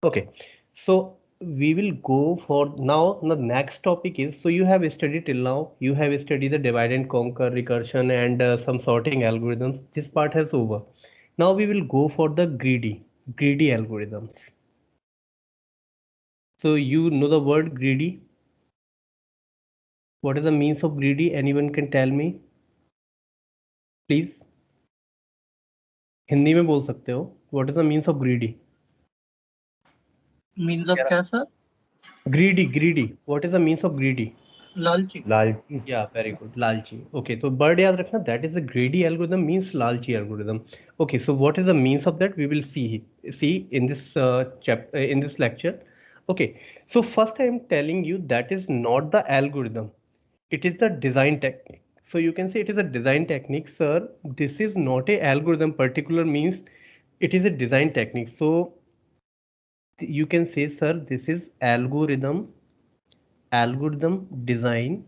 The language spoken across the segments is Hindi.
Okay, so we will go for now. The next topic is, so you have studied till now, you have studied the divide and conquer, recursion, and some sorting algorithms. This part has over. Now we will go for the greedy algorithms. So you know the word greedy. What is the means of greedy? Anyone can tell me, please? Hindi में बोल सकते हो. What is the means of greedy? Means of क्या sir? Greedy. What is the means of greedy? लालची. लालची. Yeah, very good. Lalchi. Okay, so bird याद रखना, that is the greedy algorithm means lalchi algorithm. Okay, so what is the means of that? We will see in this in this lecture. Okay, so first I am telling you that is not the algorithm. It is the design technique. So you can say it is a design technique, sir. This is not a algorithm. Particular means it is a design technique. So you can say, sir, this is algorithm design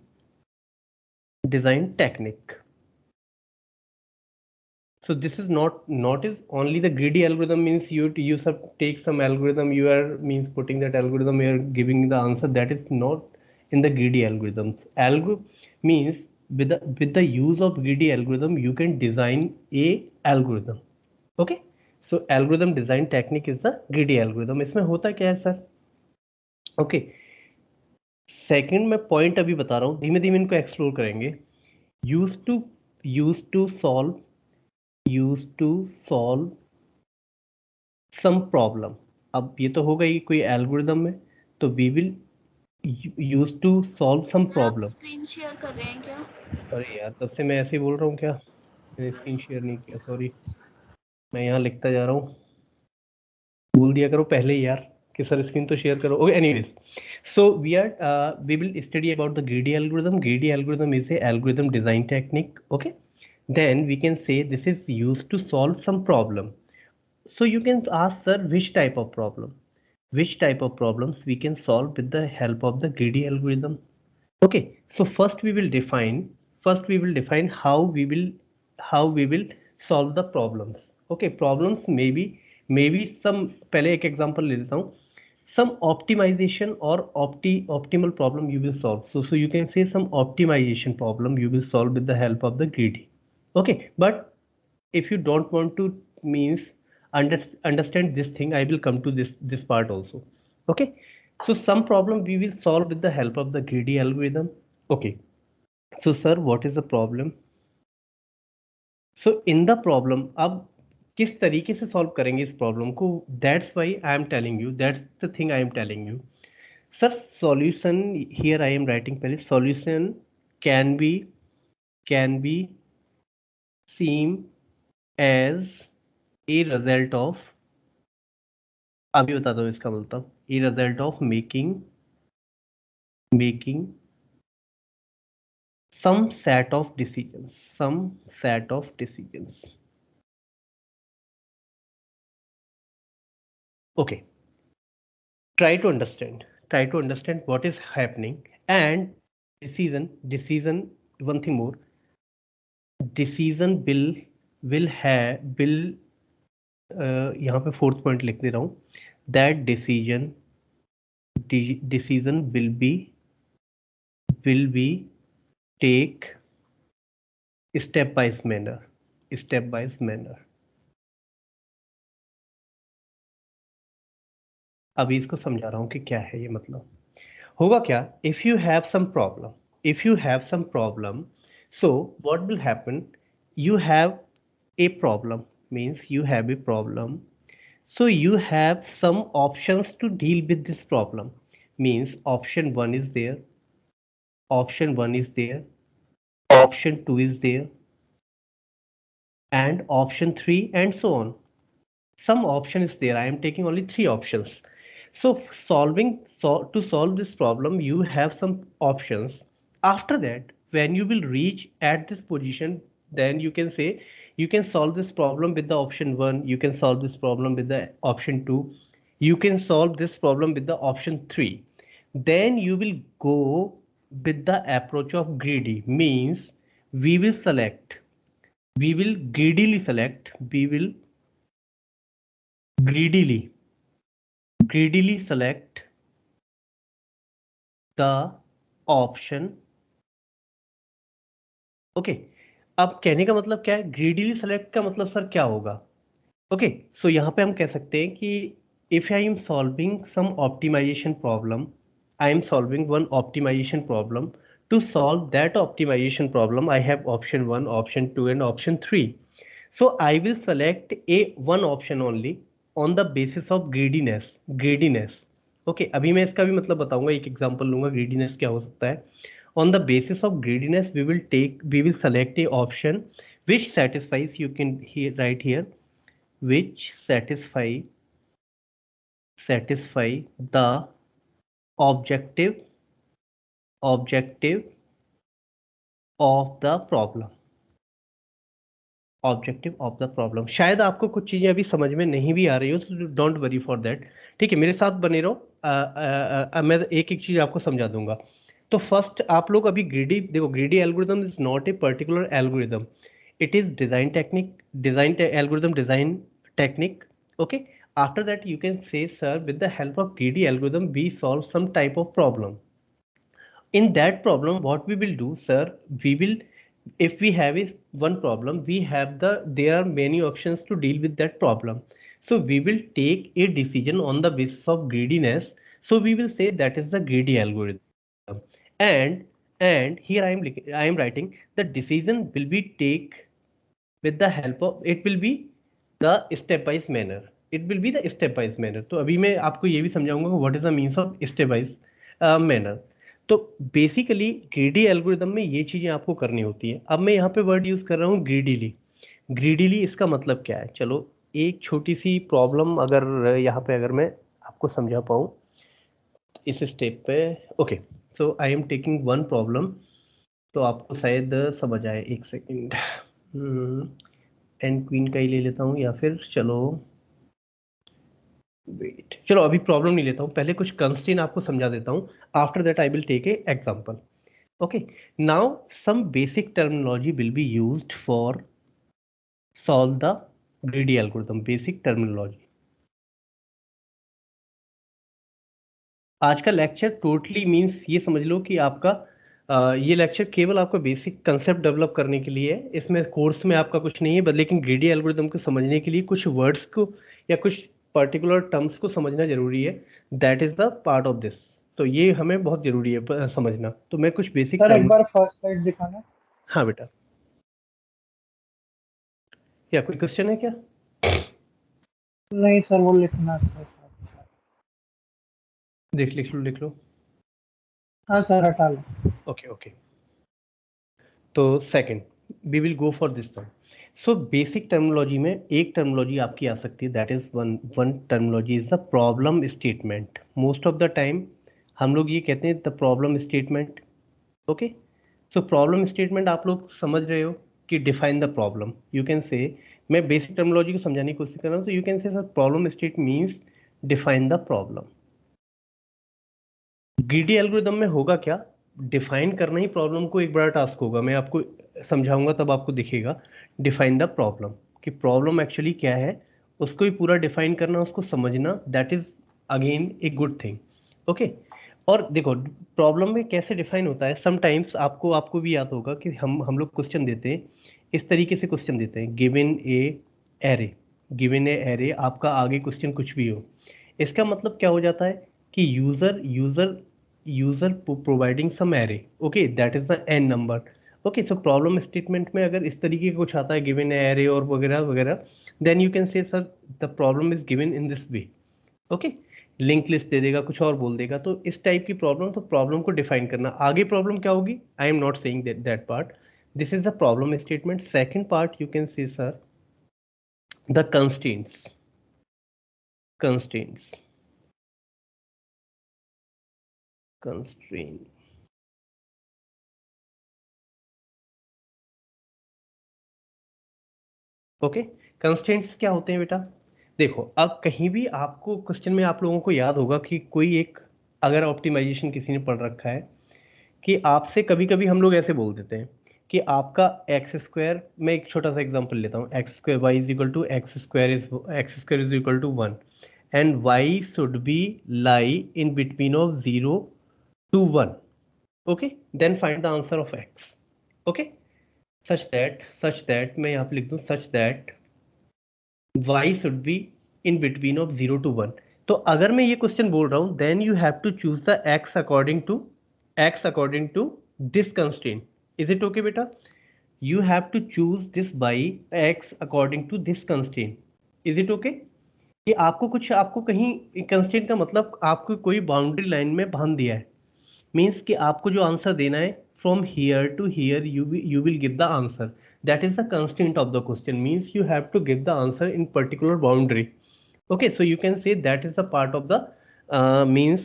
technique. So this is not is only the greedy algorithm means you take some algorithm, you are means putting that algorithm, you are giving the answer. That is not in the greedy algorithms. Algo means with the use of greedy algorithm you can design a algorithm. Okay, so algorithm design technique is the greedy algorithm. इसमें होता क्या है सर? ओके, सेकंड मैं पॉइंट अभी बता रहा हूँ, धीमे धीमे इनको एक्सप्लोर करेंगे. Use to use to solve use to solve some problem. अब ये तो होगा ही कोई एल्गोरिदम में, तो we will use to solve some sir आप प्रॉब्लम. स्क्रीन शेयर कर रहे हैं क्या? अरे यार, तब से मैं ऐसे ही बोल रहा हूँ क्या? मैंने स्क्रीन शेयर नहीं किया, सॉरी. मैं यहाँ लिखता जा रहा हूँ, बोल दिया करो पहले ही यार कि सर स्क्रीन तो शेयर करो. Okay, anyways, so we will study about the greedy algorithm. Greedy algorithm is a algorithm design technique. Okay, then we can say this is used to solve some problem. So you can ask, sir, which type of problem? Which type of problems we can solve with the help of the greedy algorithm? Okay, so first we will define how we will solve the problems. Okay, problems maybe some, पहले एक example ले लेता हूँ. Some optimization or optimal problem you will solve. So you can say some optimization problem you will solve with the help of the greedy. Okay, but if you don't want to means understand this thing, I will come to this part also. Okay, so some problem we will solve with the help of the greedy algorithm. Okay, so sir, what is the problem? So in the problem, अब किस तरीके से सॉल्व करेंगे इस प्रॉब्लम को? That's why I am telling you, that's the thing I am telling you. Sir solution, here I am writing, पहले solution can be seen as a result of, अभी बताता हूँ इसका मतलब, a result of making some set of decisions. Okay, try to understand what is happening. And decision, one thing more, decision will यहाँ पे फोर्थ पॉइंट लिख दे रहा हूँ, that decision will be take step by manner. अभी इसको समझा रहा हूँ कि क्या है ये मतलब. होगा क्या? If you have some problem, so what will happen? You have a problem, means you have a problem, so you have some options to deal with this problem. Means option 1 is there, option 2 is there, and option 3, and so on. Some option is there, I am taking only 3 options. So to solve this problem you have some options. After that, when you will reach at this position, then you can say you can solve this problem with the option 1, you can solve this problem with the option 2, you can solve this problem with the option 3. Then you will go with the approach of greedy. Means we will greedily select, we will greedily greedily select the option. Okay, अब कहने का मतलब क्या है, ग्रीडीली सेलेक्ट का मतलब सर क्या होगा? ओके, सो यहाँ पे हम कह सकते हैं कि if I am solving some optimization problem, I am solving one optimization problem, to solve that optimization problem I have option 1, option 2 and option 3. So I will select a one option only on the basis of greediness. Greediness. Okay, अभी मैं इसका भी मतलब बताऊंगा, एक एग्जांपल लूंगा greediness क्या हो सकता है. On the basis of greediness, we will select a option which satisfies, you can write here, which satisfy the objective of the problem. Objective of the problem. शायद आपको कुछ चीज़ें अभी समझ में नहीं भी आ रही हो, तो डोंट वरी फॉर दैट. ठीक है, मेरे साथ बने रहो. मैं एक एक चीज़ आपको समझा दूंगा. तो फर्स्ट आप लोग अभी ग्रीडी देखो, greedy algorithm is not a particular algorithm, it is design technique, design algorithm, design technique. Okay, after that you can say, sir, with the help of greedy algorithm we solve some type of problem. In that problem what we will do, sir, we will, if we have is one problem, we have there are many options to deal with that problem, so we will take a decision on the basis of greediness. So we will say that is the greedy algorithm. And here I am writing the decision will be take with the help of, it will be the step wise manner, it will be the step wise manner. तो अभी मैं आपको ये भी समझाऊंगा what is the means of step wise manner. तो बेसिकली ग्रीडी एल्गोरिदम में ये चीजें आपको करनी होती है. अब मैं यहाँ पे वर्ड यूज कर रहा हूँ ग्रीडीली. ग्रीडीली इसका मतलब क्या है, चलो एक छोटी सी प्रॉब्लम अगर यहाँ पे अगर मैं आपको समझा पाऊँ इस स्टेप पे. Okay, so I am taking one problem, तो आपको शायद समझ आए. एक सेकेंड, एंड क्वीन का ही ले लेता हूँ, या फिर चलो वेट, चलो अभी प्रॉब्लम नहीं लेता हूँ, पहले कुछ कंस्ट्रेंट आपको समझा देता हूँ. After that I will take a example. Okay, now some basic terminology will be used for solve the greedy algorithm. Basic terminology. आज का लेक्चर टोटली मीन्स ये समझ लो कि आपका ये लेक्चर केवल आपका बेसिक कंसेप्ट डेवलप करने के लिए है. इसमें कोर्स में आपका कुछ नहीं है, लेकिन ग्रीडी एल्गोरिथम को समझने के लिए कुछ वर्ड्स को या कुछ पर्टिकुलर टर्म्स को समझना जरूरी है. That is the part of this. तो ये हमें बहुत जरूरी है समझना. तो मैं कुछ बेसिक सर एक बार फर्स्ट स्लाइड दिखाना. हाँ बेटा, क्या कोई क्वेश्चन है क्या? नहीं सर, वो लिखना था. लिख लो. हाँ सर, हटा लो. ओके. तो second we will go for this term. So basic terminology में एक टर्मिनोलॉजी आपकी आ सकती है, that is one terminology is the problem statement. Most of the time हम लोग ये कहते हैं the problem statement. Okay, so problem statement आप लोग समझ रहे हो कि define the problem. You can say, मैं बेसिक टर्मिनोलॉजी को समझाने की कोशिश कर रहा हूँ, तो you can say sir problem state means define the problem. Greedy algorithm में होगा क्या, डिफाइन करना ही प्रॉब्लम को एक बड़ा टास्क होगा. मैं आपको समझाऊंगा तब आपको दिखेगा डिफाइन द प्रॉब्लम, कि प्रॉब्लम एक्चुअली क्या है, उसको ही पूरा डिफाइन करना, उसको समझना, that is again a good thing. Okay, और देखो प्रॉब्लम में कैसे डिफाइन होता है. समटाइम्स आपको भी याद होगा कि हम लोग क्वेश्चन देते हैं, इस तरीके से क्वेश्चन देते हैं, गिवन ए एरे, गिवन ए एरे, आपका आगे क्वेश्चन कुछ भी हो, इसका मतलब क्या हो जाता है कि user providing some array. Okay, that is the N number. Okay, so problem statement में अगर इस तरीके का कुछ आता है, गिवन एरे और वगैरह वगैरह, then you can say sir the problem is given in this way. Okay, link list दे देगा, कुछ और बोल देगा, तो इस टाइप की प्रॉब्लम. तो प्रॉब्लम को डिफाइन करना, आगे प्रॉब्लम क्या होगी, I am not saying that part. This is the problem statement. Second part you can say sir the constraints. Okay, constraints क्या होते हैं बेटा? देखो, अब कहीं भी आपको क्वेश्चन में आप लोगों को याद होगा कि कोई एक, अगर ऑप्टिमाइजेशन किसी ने पढ़ रखा है, कि आपसे कभी कभी हम लोग ऐसे बोल देते हैं कि आपका एक्स स्क्वायर, मैं एक छोटा सा एग्जांपल लेता हूँ, X square Y is equal to X square is equal to 1. and y should be lie in between of 0 to 1. Okay, then find the answer of x. Okay, such that मैं यहाँ पे लिख दूँ such that y should be in between of 0 to 1. तो अगर मैं ये क्वेश्चन बोल रहा हूँ then you have to choose the x according to this constraint. Is it okay बेटा? You have to choose this by x according to this constraint. Is it okay? कि आपको कहीं कंस्ट्रेंट का मतलब आपको कोई बाउंड्री लाइन में बांध दिया है, मीन्स कि आपको जो आंसर देना है from here to here you will give the answer. That is the constraint of the question, means you have to give the answer in particular boundary. Okay, so you can say that is the part of the means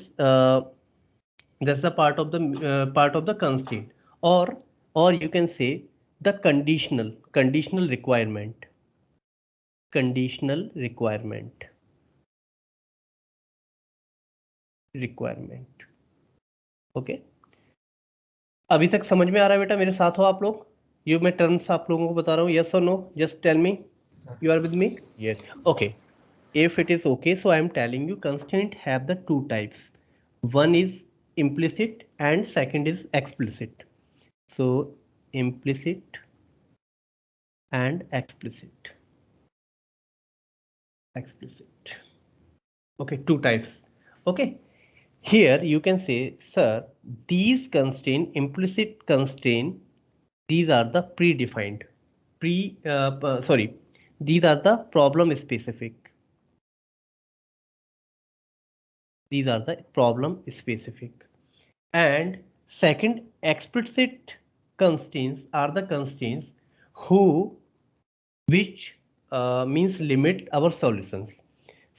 that's the part of the constraint, or you can say the conditional requirement. Okay, अभी तक समझ में आ रहा है बेटा? मेरे साथ हो आप लोग? ये मैं टर्म्स आप लोगों को बता रहा हूँ, यस और no, just tell me you are with me. Yes. Okay, if it is okay, so I am telling you constraint have the two types. One is implicit and second is explicit. So implicit and explicit. Okay, two types. Okay, here you can say, sir, these constraint, implicit constraint, these are the predefined these are the problem specific. And second, explicit constraints are the constraints which means limit our solutions.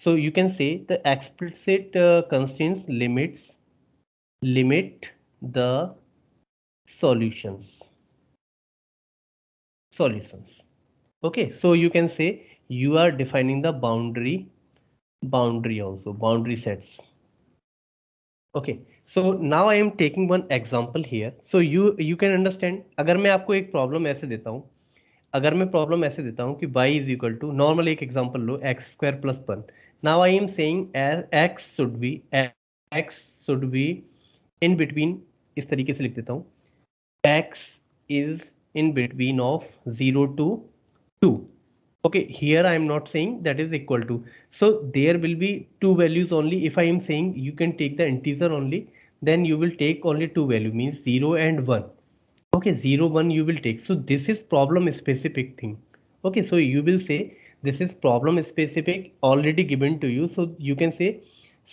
So you can say the explicit constraints limit the solutions. Okay, so you can say you are defining the boundary also, boundary sets. Okay, so now I am taking one example here, so you can understand. अगर मैं आपको एक प्रॉब्लम ऐसे देता हूँ, कि y is equal to, normal एक example low, x square plus 1. Now I am saying x should be in between, इस तरीके से लिख देता हूँ, x is in between of 0 to 2. Okay, here I am not saying that is equal to, so there will be two values only. If I am saying you can take the integer only, then you will take only two value, means 0 and 1. Okay, 0 1 you will take. So this is problem specific thing. Okay, so you will say this is problem specific already given to you, so you can say,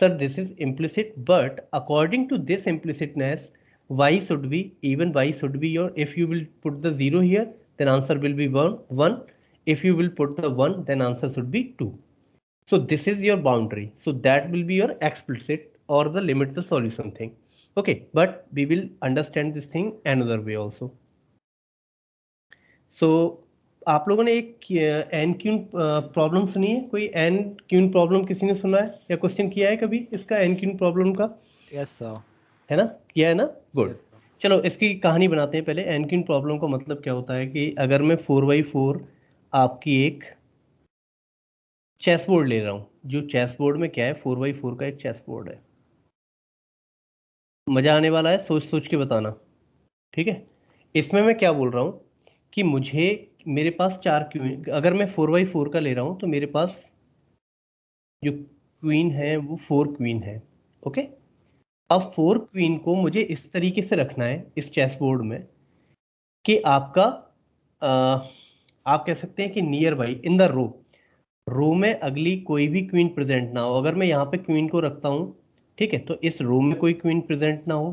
sir, this is implicit, but according to this implicitness, y should be your, if you will put the 0 here, then answer will be 1. If you will put the 1, then answer should be 2. So this is your boundary, so that will be your explicit or the limit the solution thing. Okay, but we will understand this thing another way also. So आप लोगों ने एक एन क्यून प्रॉब्लम सुनी है? कोई एन क्यून प्रॉब्लम किसी ने सुना है या क्वेश्चन किया है कभी इसका, एन क्यून प्रॉब्लम का? Yes, sir. है ना, किया है ना? गुड. Yes, sir. चलो इसकी कहानी बनाते हैं पहले. एन क्यून प्रॉब्लम का मतलब क्या होता है कि अगर मैं 4x4 आपकी एक चेस बोर्ड ले रहा हूँ, जो चेस बोर्ड में क्या है, 4x4 का एक चेस बोर्ड है. मजा आने वाला है, सोच सोच के बताना, ठीक है? इसमें मैं क्या बोल रहा हूँ कि मेरे पास 4 क्वीन, अगर मैं 4x4 का ले रहा हूँ तो मेरे पास जो क्वीन है वो 4 क्वीन है. ओके, अब 4 क्वीन को मुझे इस तरीके से रखना है इस चेस बोर्ड में कि आपका आप कह सकते हैं कि nearby in the row में अगली कोई भी क्वीन प्रेजेंट ना हो. अगर मैं यहाँ पे क्वीन को रखता हूँ, ठीक है, तो इस रो में कोई क्वीन प्रेजेंट ना हो,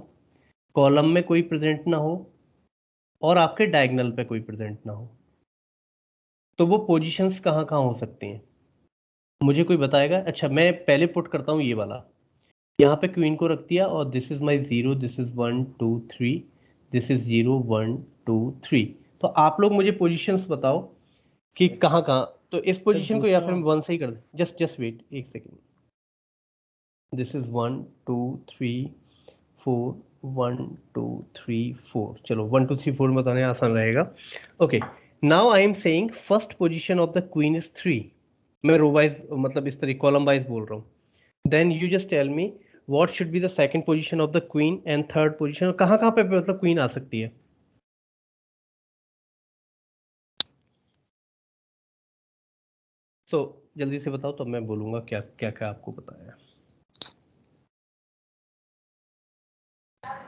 कॉलम में कोई प्रेजेंट ना हो, और आपके डायगोनल पे कोई प्रेजेंट ना हो. तो वो पोजीशंस कहाँ कहाँ हो सकती हैं, मुझे कोई बताएगा? अच्छा, मैं पहले पुट करता हूँ ये वाला, यहाँ पे क्वीन को रख दिया, और this is my 0, this is 1 2 3, this is 0 1 2 3. तो आप लोग मुझे पोजीशंस बताओ कि कहाँ कहाँ. तो इस पोजीशन को या फिर 1 से ही कर दे. जस्ट वेट एक सेकेंड. This is 1 2 3 4 1 2 3 4. चलो 1 2 3 4 बताने आसान रहेगा. Okay, now I am saying first position of the queen is 3. मैं रो वाइज मतलब इस तरीके कॉलम वाइज बोल रहा हूँ। Then you just tell me what should be the second position of the queen and third position, कहाँ कहाँ पे मतलब क्वीन आ सकती है? जल्दी से बताओ तो मैं बोलूंगा क्या क्या क्या आपको पता है।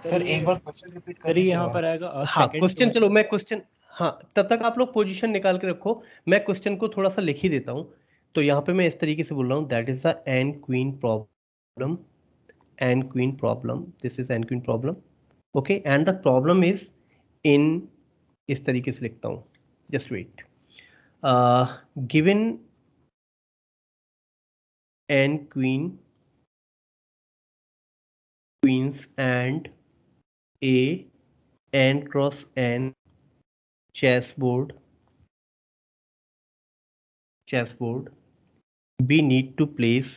सर एक बार क्वेश्चन रिपीट सर करिए यहाँ क्या? पर आएगा हाँ क्वेश्चन, चलो मैं क्वेश्चन, हाँ तब तक आप लोग पोजीशन निकाल के रखो, मैं क्वेश्चन को थोड़ा सा लिख ही देता हूँ। तो यहाँ पे मैं इस तरीके से बोल रहा हूँ, that is the N queen problem, N queen problem, this is N queen problem, okay, and the problem is in, इस तरीके से लिखता हूँ, just wait, given N queen, queens and a n cross n chessboard, we need to place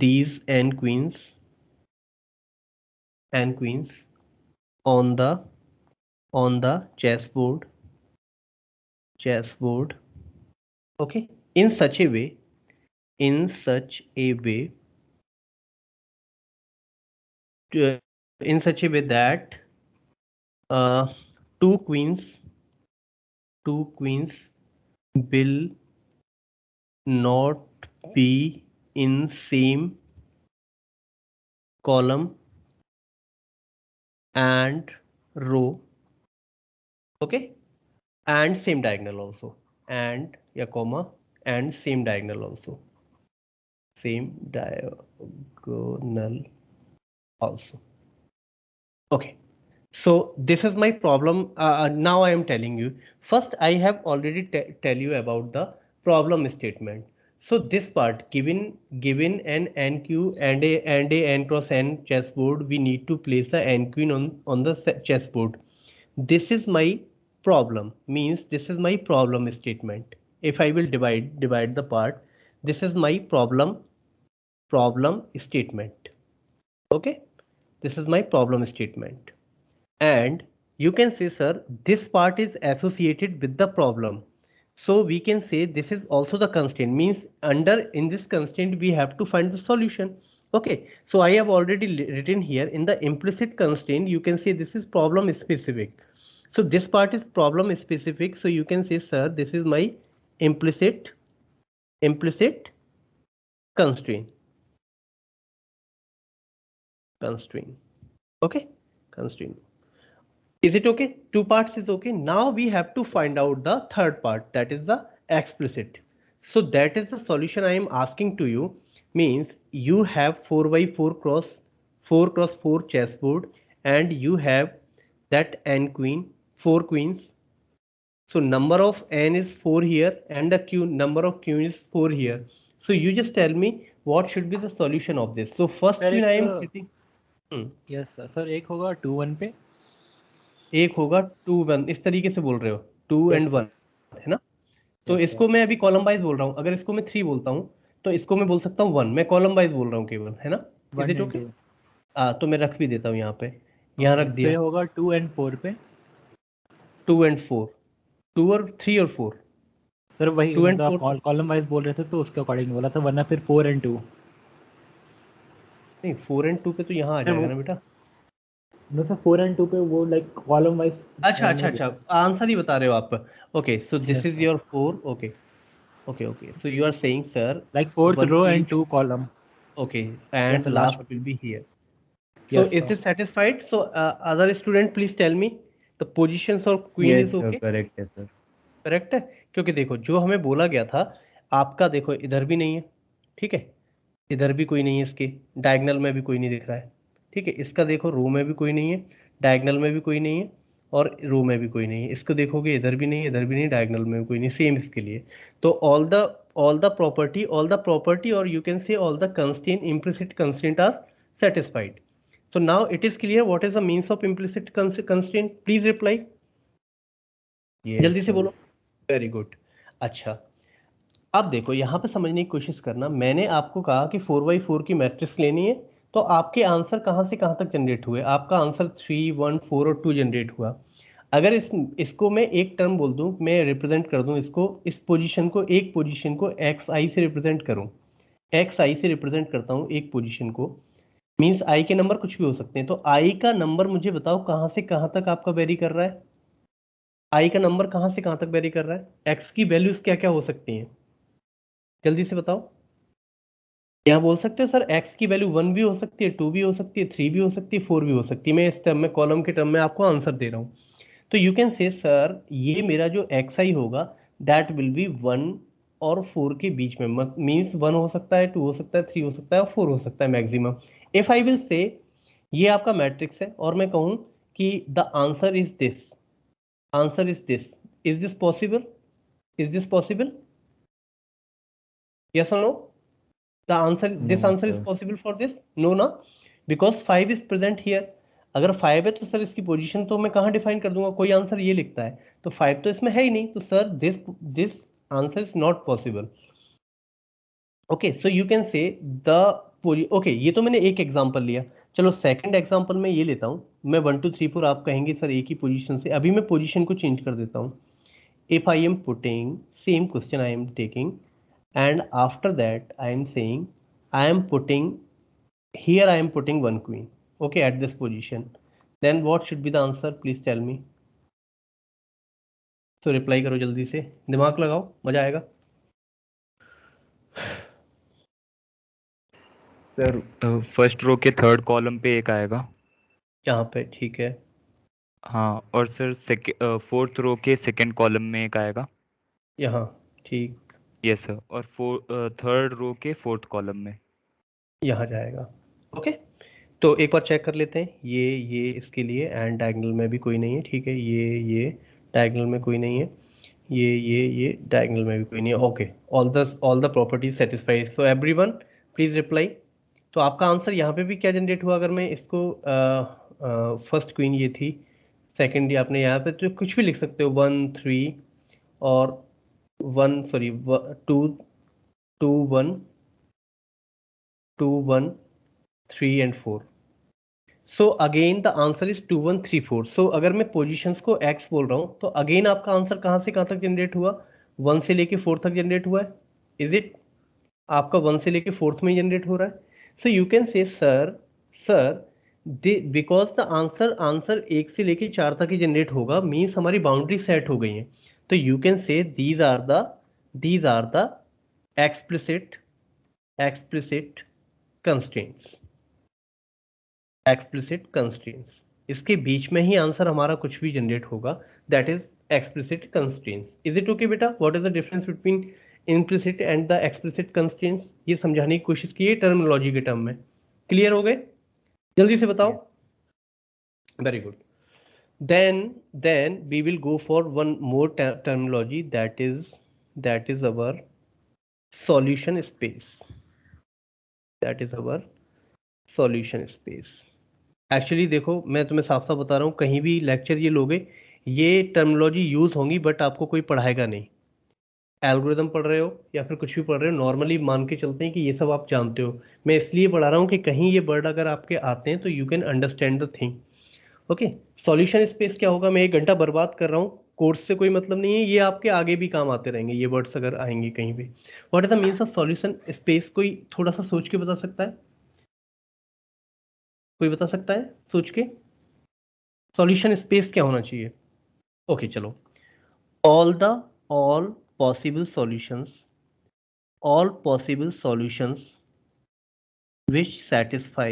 these n queens on the chessboard, okay, in such a way to, in such a way that uh, two queens will not be in same column and row, okay, and same diagonal also, and yeah comma, and same diagonal also, okay. So this is my problem. Now I am telling you. First, I have already tell you about the problem statement. So this part, given an NQ and a n cross n chessboard, we need to place a n queen on the chessboard. This is my problem. Means this is my problem statement. If I will divide the part, this is my problem statement. Okay, this is my problem statement. And you can say, sir, this part is associated with the problem, so we can say this is also the constraint, means under in this constraint we have to find the solution. Okay, so I have already written here in the implicit constraint, you can say this is problem specific, so this part is problem specific, so you can say, sir, this is my implicit constraint, okay, constraint. Is it okay? Two parts is okay. Now we have to find out the third part, that is the explicit. So that is the solution I am asking to you. Means you have 4 by 4 cross 4 chessboard, and you have that n queen, 4 queens. So number of n is 4 here, and the number of queen is 4 here. So you just tell me what should be the solution of this. So first Sir, queen I am sitting. Yes sir, एक होगा 2-1 पे, एक होगा 2-1, इस तरीके से बोल रहे हो, 2 Yes, and sir. 1 है ना? तो Yes, इसको sir. मैं अभी कॉलम वाइज बोल रहा हूँ, अगर इसको मैं 3 बोलता हूँ तो इसको मैं बोल सकता हूँ 1, मैं कॉलम वाइज बोल रहा हूँ केवल, है ना? Is 1 it and okay? 2. तो मैं रख भी देता हूँ यहाँ पे, यहाँ रख दिया। फिर होगा 2 and 4 पे। 2 and 4, 2 और 3 और 4, सर वही 2 and मतलब 4 आप कॉलम वाइज बोल रहे थे तो उसके अकॉर्डिंग बोला था, वरना फिर 4 and 2। नहीं, 4 and 2 पे तो यहाँ आ सर जाएगा वो ना बेटा। नो सर, 4 and 2 पे वो लाइक कॉलम वाइज अच्छा अच्छा अच्छा, आंसर ही बता रहे हो आप। Okay, so this Yes, is sir. Your 4, okay okay okay, so you are saying sir like 4th 1 row and each, 2 column. okay, Yes, and sir, last last one. will be here. So Yes, is sir. this satisfied? So other student please tell me the positions of queen Yes, is sir, okay? correct है sir. करेक्ट है, क्योंकि देखो जो हमें बोला गया था, आपका देखो इधर भी नहीं है, ठीक है, इधर भी कोई नहीं है, इसके डायगोनल में भी कोई नहीं दिख रहा है, ठीक है, इसका देखो रो में भी कोई नहीं है, डायगोनल में भी कोई नहीं है, और रो में भी कोई नहीं है, इसको देखोगे इधर भी नहीं, इधर भी नहीं, डायगोनल में भी कोई नहीं, सेम इसके लिए। तो ऑल द प्रॉपर्टी और you can say all the constraint, implicit constraint are satisfied. So now it is clear what is the means of implicit constraint. Please reply. Yes, जल्दी से sir. बोलो। Very good. अच्छा, अब देखो यहाँ पे समझने की कोशिश करना, मैंने आपको कहा कि 4x4 की मैट्रिक्स लेनी है, तो आपके आंसर कहाँ से कहाँ तक जनरेट हुए? आपका आंसर 3, 1, 4 और 2 जनरेट हुआ। अगर इसको मैं एक टर्म बोल दूं, मैं रिप्रेजेंट कर दूं इसको, इस पोजीशन को, एक पोजीशन को एक्स आई से रिप्रेजेंट करूं, एक्स आई से रिप्रेजेंट करता हूं एक पोजीशन को, मींस आई के नंबर कुछ भी हो सकते हैं। तो आई का नंबर मुझे बताओ कहां से कहां तक आपका वेरी कर रहा है, आई का नंबर कहां से कहां तक वेरी कर रहा है, एक्स की वैल्यूज क्या क्या हो सकती हैं, जल्दी से बताओ। यहाँ बोल सकते हो सर एक्स की वैल्यू 1 भी हो सकती है, 2 भी हो सकती है, 3 भी हो सकती है, 4 भी हो सकती है। मैं इस टर्म में, कॉलम के टर्म में आपको आंसर दे रहा हूँ। तो यू कैन से सर ये मेरा जो एक्स आई होगा दैट विल बी 1 और 4 के बीच में, मीन्स 1 हो सकता है, 2 हो सकता है, 3 हो सकता है और 4 हो सकता है maximum. If I will say ये आपका मैट्रिक्स है और मैं कहूँ कि the answer is this, answer is this, is this possible, is this possible, yes और no? The answer, this No, answer is sir. possible for this? No ना, because 5 is present here. अगर 5 है तो सर इसकी पोजीशन तो मैं कहाँ डिफाइन कर दूंगा, कोई आंसर ये लिखता है तो 5 तो इसमें है ही नहीं, तो sir this answer is not possible. Okay, so you can से द ओके, ये तो मैंने एक एग्जांपल लिया। चलो सेकंड एग्जांपल में ये लेता हूँ मैं, 1 2 3 4 आप कहेंगे सर एक ही पोजीशन से, अभी मैं पोजीशन को चेंज कर देता हूँ। If I am putting same question I am taking, and after that I am saying I am putting here, I am putting one queen, okay, at this position, then what should be the answer, please tell me. So reply करो जल्दी से, दिमाग लगाओ, मजा आएगा। सर फर्स्ट रो के थर्ड कॉलम पे एक आएगा। यहाँ पे ठीक है, हाँ, और सर फोर्थ रो के सेकंड कॉलम में एक आएगा। यहाँ ठीक, यस सर, और थर्ड रो के फोर्थ कॉलम में। यहाँ जाएगा। ओके, तो एक बार चेक कर लेते हैं, ये इसके लिए, एंड डायगोनल में भी कोई नहीं है, ठीक है, ये डायगोनल में कोई नहीं है, ये डायगोनल में भी कोई नहीं है। Okay, all the properties satisfied, so everyone please reply. तो आपका आंसर यहाँ पे भी क्या जनरेट हुआ, अगर मैं इसको फर्स्ट क्वीन ये थी, सेकंड ये आपने यहाँ पे तो कुछ भी लिख सकते हो, 1 3 और 1 sorry 2 2 1 2 1 3 and 4। So again the answer is 2 1 3 4। सो अगर मैं पोजीशंस को एक्स बोल रहा हूँ तो अगेन आपका आंसर कहाँ से कहाँ तक जनरेट हुआ, 1 से लेके 4 तक जनरेट हुआ है, इज इट? आपका 1 से लेके 4th में जनरेट हो रहा है। So you can say sir because the answer 1 से लेके 4 तक ही जनरेट होगा, मीन्स हमारी बाउंड्री सेट हो गई है। तो you can say these are the explicit constraints, explicit constraints, इसके बीच में ही आंसर हमारा कुछ भी जनरेट होगा, that is explicit constraints. Is it okay बेटा? What is the difference between implicit and the explicit constraints, ये समझाने की कोशिश की है टर्मिनोलॉजी के टर्म में। क्लियर हो गए? जल्दी से बताओ। Very good. then we will go for one more terminology, that is our solution space, that is our solution space। Actually देखो, मैं तुम्हें साफ साफ बता रहा हूँ, कहीं भी लेक्चर ये लोगे ये टर्मिनोलॉजी यूज होंगी, बट आपको कोई पढ़ाएगा नहीं। एल्गोरिदम पढ़ रहे हो या फिर कुछ भी पढ़ रहे हो, नॉर्मली मान के चलते हैं कि ये सब आप जानते हो। मैं इसलिए पढ़ा रहा हूँ कि कहीं ये वर्ड अगर आपके आते हैं तो you can understand the thing. Okay, solution space क्या होगा? मैं 1 घंटा बर्बाद कर रहा हूँ, कोर्स से कोई मतलब नहीं है, ये आपके आगे भी काम आते रहेंगे, ये वर्ड्स अगर आएंगे कहीं भी। What is the means of solution space? कोई थोड़ा सा सोच के बता सकता है? कोई बता सकता है सोच के? सॉल्यूशन स्पेस क्या होना चाहिए? ओके चलो, all possible solutions, all possible solutions which satisfy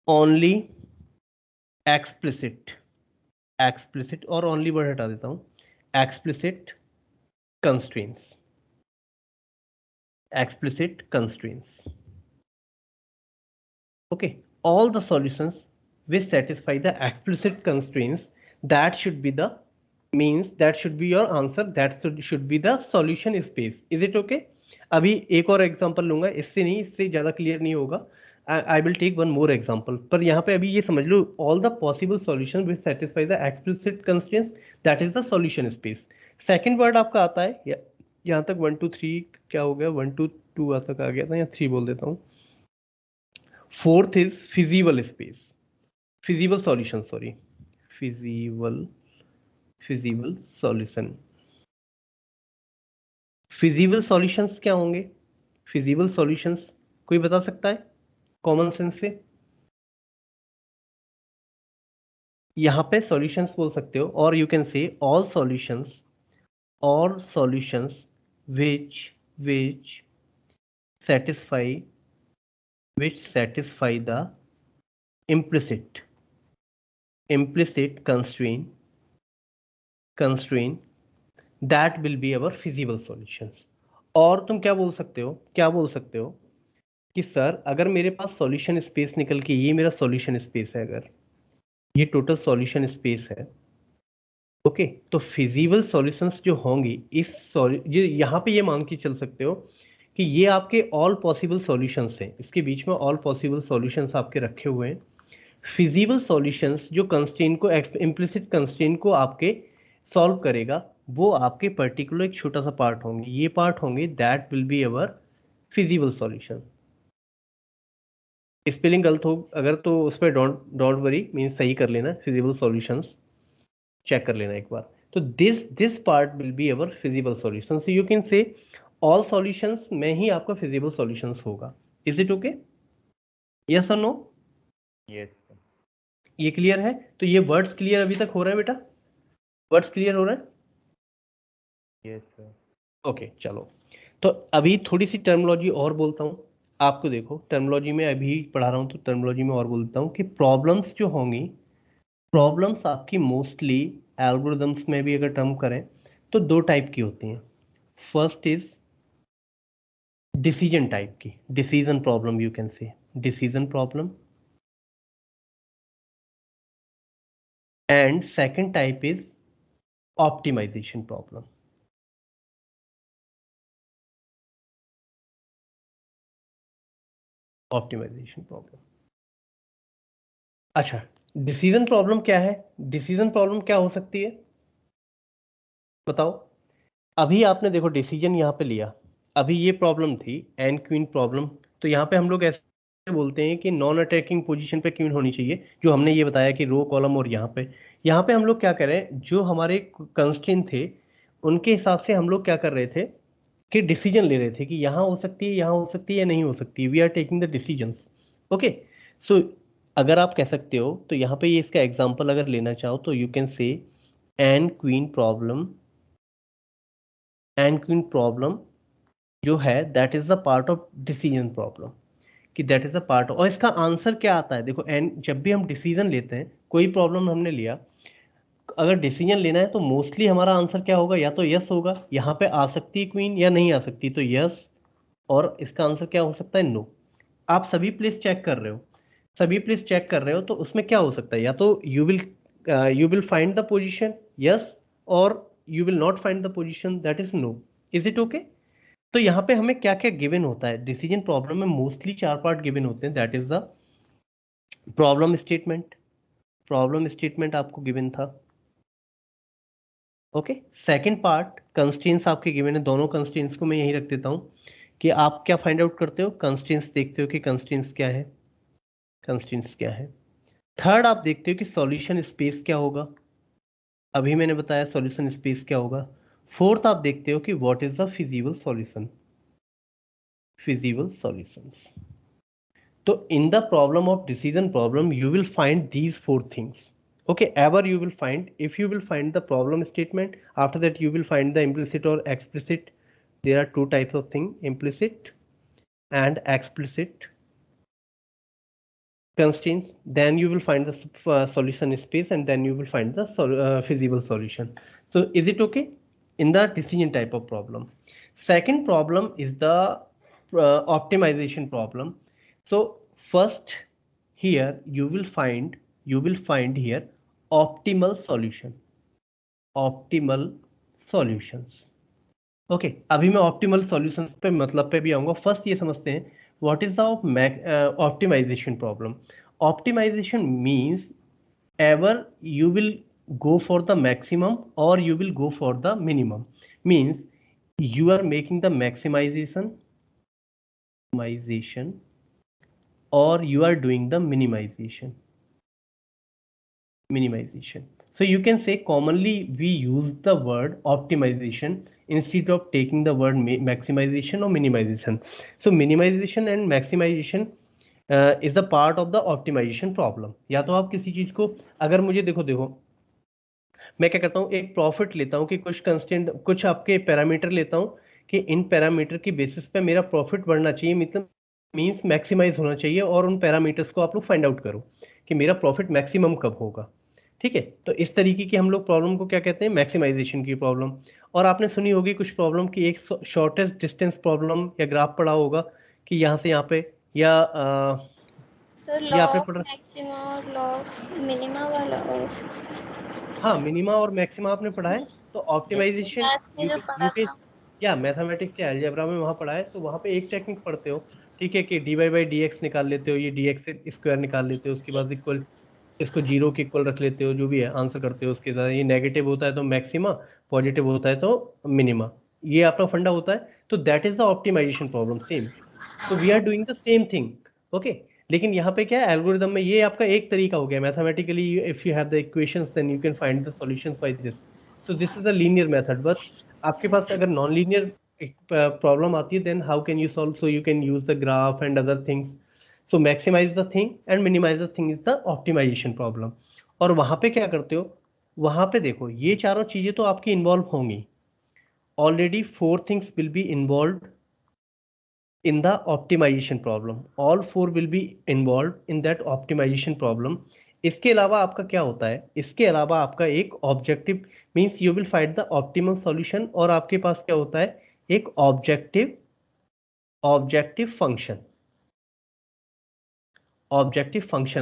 only explicit और only वर्ड हटा देता हूं, explicit constraints। okay, all the solutions which satisfy the explicit constraints, that should be the that should be your answer, that should be the solution space। is it okay? अभी एक और एग्जांपल लूंगा, इससे नहीं, इससे ज्यादा क्लियर नहीं होगा। I will take one more example, पर यहाँ पे अभी ये समझ लो, all the possible solution which satisfy the explicit constraints, that is the solution space. Second word आपका आता है यहाँ तक 1 2 3 क्या हो गया, 1 2 2 तक आ गया था, या 3 बोल देता हूँ। Fourth is feasible space, feasible solution, sorry, feasible solution. feasible solutions क्या होंगे? feasible solutions कोई बता सकता है कॉमन सेंस से? यहाँ पे solutions बोल सकते हो, और you can say all solutions which satisfy the implicit constraint that will be our feasible solutions. और तुम क्या बोल सकते हो कि सर अगर मेरे पास सॉल्यूशन स्पेस निकल के ये मेरा सॉल्यूशन स्पेस है, अगर ये टोटल सॉल्यूशन स्पेस है, ओके, तो फिजिबल सॉल्यूशंस जो होंगी ये यहाँ पे ये मान के चल सकते हो कि ये आपके ऑल पॉसिबल सॉल्यूशंस हैं, इसके बीच में ऑल पॉसिबल सॉल्यूशंस आपके रखे हुए हैं. फिजिबल सॉल्यूशंस जो कंस्ट्रेंट को, इम्प्लिसिट कंस्ट्रेंट को आपके सॉल्व करेगा, वो आपके पर्टिकुलर एक छोटा सा पार्ट होंगे, ये पार्ट होंगे, that will be our feasible solution. Spelling गलत हो अगर तो उस पर डोंट वरी, मीन सही कर लेना, फिजिबल सॉल्यूशंस चेक कर लेना एक बार. तो this part will be our feasible solution. So you can say all solutions में ही आपका फिजिबल सॉल्यूशंस होगा. Is it okay? यस और नो? यस. ये क्लियर है? तो ये वर्ड्स क्लियर अभी तक हो रहा है बेटा? वर्ड्स क्लियर हो रहा है? Yes sir. ओके, चलो. तो अभी थोड़ी सी टर्मिनोलॉजी और बोलता हूँ आपको. देखो, टर्मिनोलॉजी में अभी पढ़ा रहा हूँ तो टर्मिनोलॉजी में और बोलता हूँ कि प्रॉब्लम्स जो होंगी, प्रॉब्लम्स आपकी मोस्टली एल्गोरिदम्स में भी अगर टर्म करें तो दो टाइप की होती हैं. फर्स्ट इज डिसीजन टाइप की, decision problem, you can say decision problem. And second type is optimization problem. Optimization problem. अच्छा, डिसीजन प्रॉब्लम क्या है? डिसीजन प्रॉब्लम क्या हो सकती है बताओ. अभी आपने देखो डिसीजन यहाँ पे लिया, अभी ये प्रॉब्लम थी एन क्वीन प्रॉब्लम. तो यहाँ पे हम लोग ऐसे बोलते हैं कि नॉन अटैकिंग पोजीशन पे क्वीन होनी चाहिए, जो हमने ये बताया कि रो कॉलम. और यहाँ पे हम लोग क्या करें, जो हमारे कंस्ट्रेंट थे उनके हिसाब से हम लोग क्या कर रहे थे कि डिसीजन ले रहे थे कि यहाँ हो सकती है, यहाँ हो सकती है, या नहीं हो सकती. We are taking the decision. Okay, so अगर आप कह सकते हो तो यहाँ पे ये इसका एग्जांपल अगर लेना चाहो तो you can say N queen problem जो है that is the part of decision problem, कि दैट इज द पार्ट. और इसका आंसर क्या आता है? देखो, एन जब भी हम डिसीजन लेते हैं, कोई प्रॉब्लम हमने लिया, अगर डिसीजन लेना है तो मोस्टली हमारा आंसर क्या होगा? या तो यस होगा, यहाँ पे आ सकती है क्वीन या नहीं आ सकती, तो यस. और इसका आंसर क्या हो सकता है? नो. आप सभी प्लेस चेक कर रहे हो, तो उसमें क्या हो सकता है? या तो you will find the position yes, और you will not find the position that is no. Is it okay? तो यहाँ पे हमें क्या क्या गिवन होता है डिसीजन प्रॉब्लम में? मोस्टली 4 पार्ट गिवन होते हैं. That is the problem statement आपको गिवन था. ओके, सेकंड पार्ट कंस्ट्रेंट्स आपके गिवन है. दोनों कंस्ट्रेंट्स को मैं यहीं रख देता हूँ कि आप क्या फाइंड आउट करते हो, कंस्ट्रेंट्स देखते हो कि कंस्ट्रेंट्स क्या है. थर्ड आप देखते हो कि सॉल्यूशन स्पेस क्या होगा, अभी मैंने बताया सॉल्यूशन स्पेस क्या होगा. फोर्थ आप देखते हो कि what is the feasible solutions. तो in the problem of decision problem you will find these 4 things. Okay, ever you will find, if you will find the problem statement, after that you will find the implicit or explicit. There are 2 types of thing, implicit and explicit constraints. Then you will find the solution space, and then you will find the feasible solution. So is it okay? In the decision type of problem, second problem is the optimization problem. So first, here you will find here optimal solutions. Okay, अभी मैं ऑप्टिमल सॉल्यूशंस पे मतलब पे भी आऊंगा. फर्स्ट ये समझते हैं what is the optimization problem. Optimization means ever you will go for the maximum or you will go for the minimum. Means you are making the maximization or you are doing the minimization. So you can say commonly we use the word optimization instead of taking the word maximization or minimization. So minimization and maximization is a part of the optimization problem. या तो आप किसी चीज को, अगर मुझे देखो मैं क्या करता हूँ, एक प्रॉफिट लेता हूँ कि कुछ कंस्टेंट, कुछ आपके पैरामीटर लेता हूँ कि इन पैरामीटर की बेसिस पे मेरा प्रॉफिट बढ़ना चाहिए, मतलब मींस मैक्सिमाइज होना चाहिए, और उन पैरामीटर्स को आप लोग फाइंड आउट करो कि मेरा प्रॉफिट मैक्सिमम कब होगा। ठीक है, तो इस तरीके की हम लोग प्रॉब्लम को क्या कहते हैं, मैक्सिमाइजेशन की प्रॉब्लम। और आपने सुनी होगी कुछ प्रॉब्लम की, एक शॉर्टेस्ट डिस्टेंस प्रॉब्लम या ग्राफ पढ़ा होगा कि यहाँ से यहाँ पे, या सर ये लॉ आपने ऑफ पढ़ा, मैक्सिमा और लॉ ऑफ मिनिमा वाला, और हाँ मिनिमा और मैक्सिमा आपने पढ़ा है। तो ऑप्टिमाइजेशन मैथ्स में जो पढ़ा यूके था। या मैथमेटिक्स के अलजेब्रा में वहाँ पढ़ा है, तो वहाँ पे एक टेक्निक पढ़ते हो, ठीक है, कि D Y by D X निकाल लेते हो, ये डी एक्स स्क्वायर निकाल लेते हो, उसके बाद Yes. इक्वल, इसको जीरो के इक्वल रख लेते हो, जो भी है आंसर करते हो, उसके साथ ये नेगेटिव होता है तो मैक्सिमा, पॉजिटिव होता है तो मिनिमा, ये आपका फंडा होता है। तो that is the optimization problem same. तो we are doing the same thing, okay. लेकिन यहाँ पे क्या है, एल्गोरिदम में ये आपका एक तरीका हो गया, mathematically if you have the equations then you can find the solutions by this. So this is a linear method, but आपके पास अगर नॉन लीनियर प्रॉब्लम आती है then how can you solve, so you can use the graph and other things. So maximize the thing and minimize the thing is the optimization problem. और वहां पे क्या करते हो, वहां पे देखो ये चारों चीजें तो आपकी इन्वॉल्व होंगी, already 4 things will be involve in the optimization problem, all 4 will be involved in that optimization problem. इसके अलावा आपका क्या होता है, इसके अलावा आपका एक objective means you will find the optimum solution, और आपके पास क्या होता है, एक ऑब्जेक्टिव फंक्शन,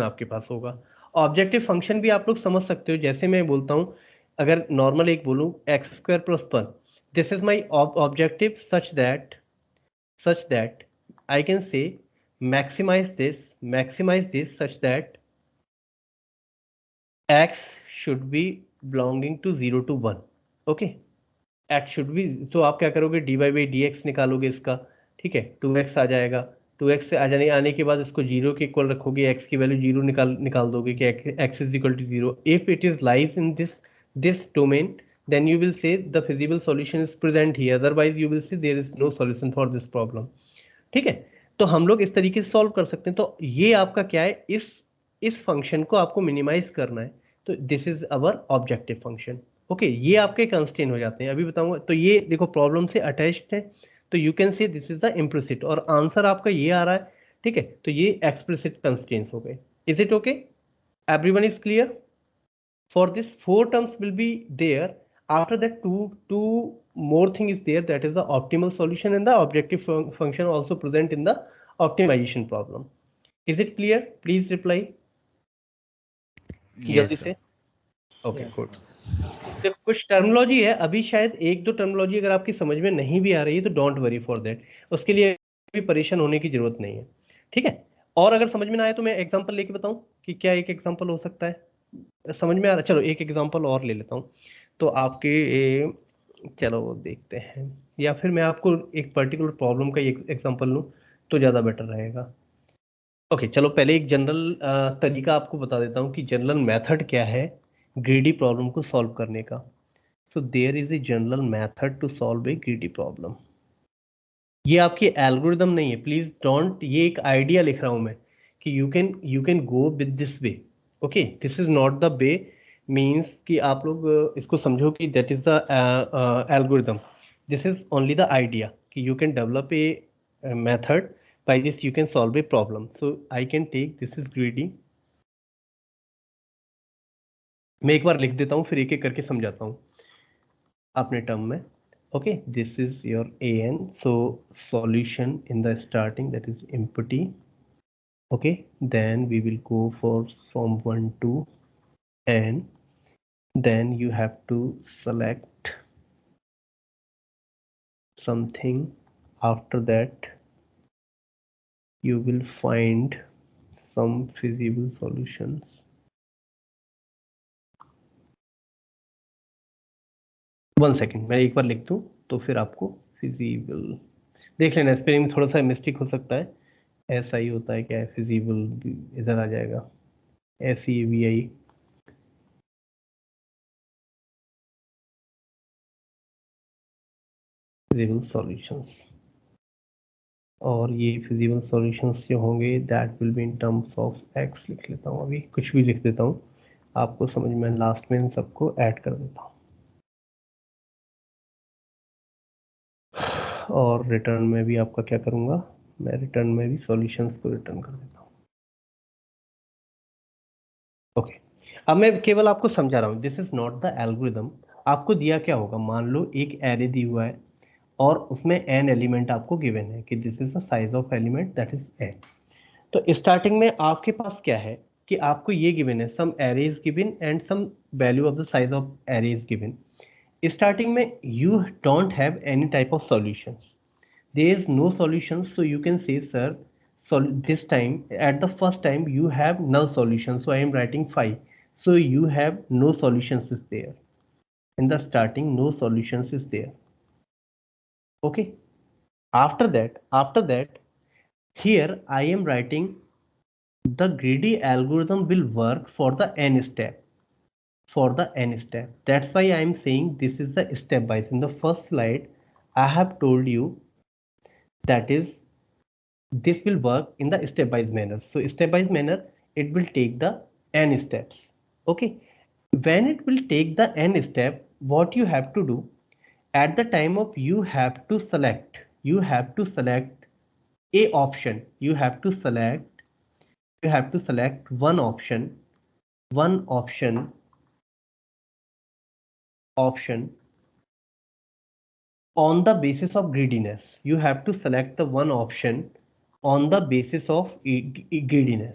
आपके पास होगा। ऑब्जेक्टिव फंक्शन भी आप लोग समझ सकते हो, जैसे मैं बोलता हूं, अगर नॉर्मल एक बोलूं x square plus 1, this is my objective such that I can say maximize this such that x should be belonging to 0 to 1, okay, x should be, तो आप क्या करोगे, dy by dx निकालोगे इसका, ठीक है, 2x आ जाएगा, 2x से आने के बाद इसको 0 के इक्वल रखोगे, x की वैल्यू 0 निकाल दोगे कि x is equal to 0. If it is lies in this domain, then you will say the feasible solution is present here, otherwise you will say there is no solution for this problem. ठीक है, तो हम लोग इस तरीके से सॉल्व कर सकते हैं। तो ये आपका क्या है, इस फंक्शन को आपको मिनिमाइज करना है, तो this is our objective function, okay. ये आपके कंस्ट्रेंट हो जाते हैं, अभी बताऊंगा। तो ये देखो प्रॉब्लम से अटैच्ड है, तो यू कैन से दिस इज द इम्प्लिसिट, और आंसर आपका ये आ रहा है, ठीक है, तो ये एक्सप्लिसिट कंस्ट्रेंट्स हो गए। Is it okay, everyone is clear? For this 4 terms will be there, after that two more thing is there, that is the optimal solution and the objective function also present in the optimization problem. Is it clear? Please reply Yes, जल्दी sir. से। Okay Yes, good. sir. तो कुछ टर्मिनोलॉजी है, अभी शायद एक दो टर्मिनोलॉजी अगर आपकी समझ में नहीं भी आ रही है तो डोंट वरी फॉर दैट, उसके लिए भी परेशान होने की जरूरत नहीं है, ठीक है। और अगर समझ में ना आए तो मैं एग्जांपल लेके बताऊं कि क्या एक एग्जांपल हो सकता है, समझ में आ रहा, चलो एक एग्जांपल और ले लेता हूँ। तो आपके चलो वो देखते हैं, या फिर मैं आपको एक पर्टिकुलर प्रॉब्लम का एक एग्जांपल लूँ तो ज़्यादा बेटर रहेगा। ओके चलो पहले एक जनरल तरीका आपको बता देता हूँ कि जनरल मेथड क्या है ग्रीडी प्रॉब्लम को सॉल्व करने का। So there is a general method to solve a greedy problem. ये आपकी एल्गोरिदम नहीं है, प्लीज डोंट, ये एक आइडिया लिख रहा हूँ मैं कि you can go with this way, okay, this is not the way, means कि आप लोग इसको समझो कि that is the algorithm, this is only the idea कि you can develop a method, by this you can solve a problem. So I can take this is greedy, मैं एक बार लिख देता हूँ फिर एक एक करके समझाता हूँ अपने टर्म में। Okay, this is your an, so solution in the starting, that is empty, okay, then we will go for from 1 to n, then you have to select something, after that you will find some feasible solutions। One second मैं एक बार लिख दूं तो फिर आपको फिजिबल देख लेना, स्पेलिंग में थोड़ा सा मिस्टेक हो सकता है, SI होता है क्या है, फिजिबल इधर आ जाएगा, FEVI, फिजिबल सॉल्यूशंस। और ये फिजिबल सॉल्यूशंस जो होंगे that will be in terms of x, लिख लेता हूँ, अभी कुछ भी लिख देता हूँ आपको समझ में, लास्ट में इन सबको ऐड कर देता हूँ। और रिटर्न में भी आपका क्या करूँगा, मैं रिटर्न में भी सॉल्यूशंस को रिटर्न कर देता हूँ। ओके, अब मैं केवल आपको समझा रहा हूँ, this is not the algorithm. आपको दिया क्या होगा, मान लो एक एरे दी हुआ है और उसमें n एलिमेंट आपको गिवन है कि this is the size of element that is n। तो स्टार्टिंग में आपके पास क्या है कि आपको ये गिवन है, some array is given and some value of the size of array is given. Starting में you don't have any type of solutions, there is no solutions, so you can say sir, so this time at the first time you have null solution, so I am writing 5, so you have no solutions is there in the starting, no solutions is there. Okay, after that here I am writing the greedy algorithm will work for the n step, for the n step, that's why I am saying this is the stepwise. In the first slide I have told you that is this will work in the stepwise manner, so stepwise manner it will take the n steps. Okay, when it will take the n step, what you have to do at the time of you have to select a option, you have to select one option on the basis of greediness. You have to select the one option on the basis of greediness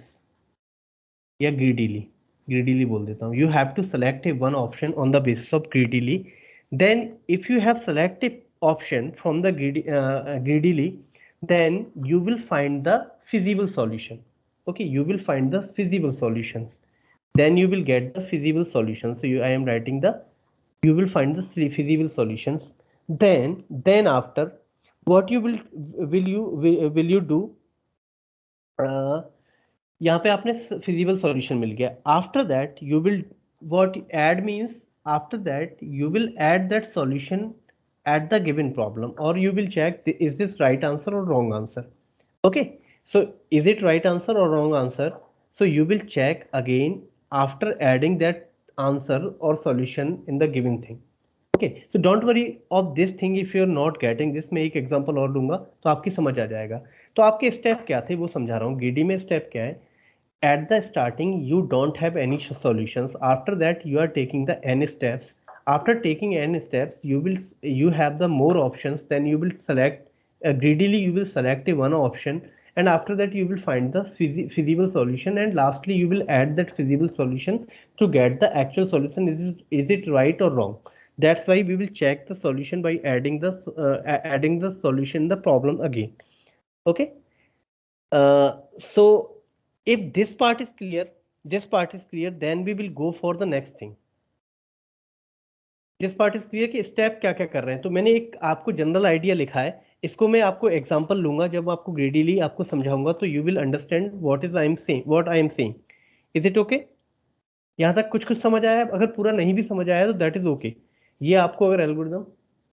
या greedily बोल देता हूँ. You have to select a one option on the basis of greedily. Then if you have selected option from the greedily, then you will find the feasible solution. Okay, you will find the feasible solutions. Then you will get the feasible solution. So I am writing the, you will find the feasible solutions. Then after, what you will you do, यहाँ पे आपने फिजिबल सॉल्यूशन मिल गया. After that you will what add means, after that you will add that solution at the given problem, or you will check is this right answer or wrong answer. Okay, so is it right answer or wrong answer, so you will check again after adding that answer or solution in the given thing. Okay, so don't worry of this thing if you are not getting this. मैं एक एग्जांपल और दूंगा तो आपकी समझ आ जाएगा. तो आपके स्टेप क्या थे वो समझा रहा हूँ. GD में स्टेप क्या है, at the starting you don't have any solutions, after that you are taking the n steps, after taking n steps you have the more options, then you will select greedily, you will select a one option, and after that you will find the feasible solution, and lastly you will add that feasible solution to get the actual solution. Is it right or wrong? That's why we will check the solution by adding the solution in the problem again. Okay, so if this part is clear, then we will go for the next thing. This part is clear कि स्टेप क्या क्या कर रहे हैं. तो मैंने एक आपको जनरल आइडिया लिखा है, इसको मैं आपको एग्जांपल लूंगा जब आपको ग्रेडिली आपको समझाऊंगा, तो you will understand what I am saying. Is it okay? यहाँ तक कुछ समझ आया? अगर पूरा नहीं भी समझ आया तो दैट इज ओके. ये आपको अगर algorithm,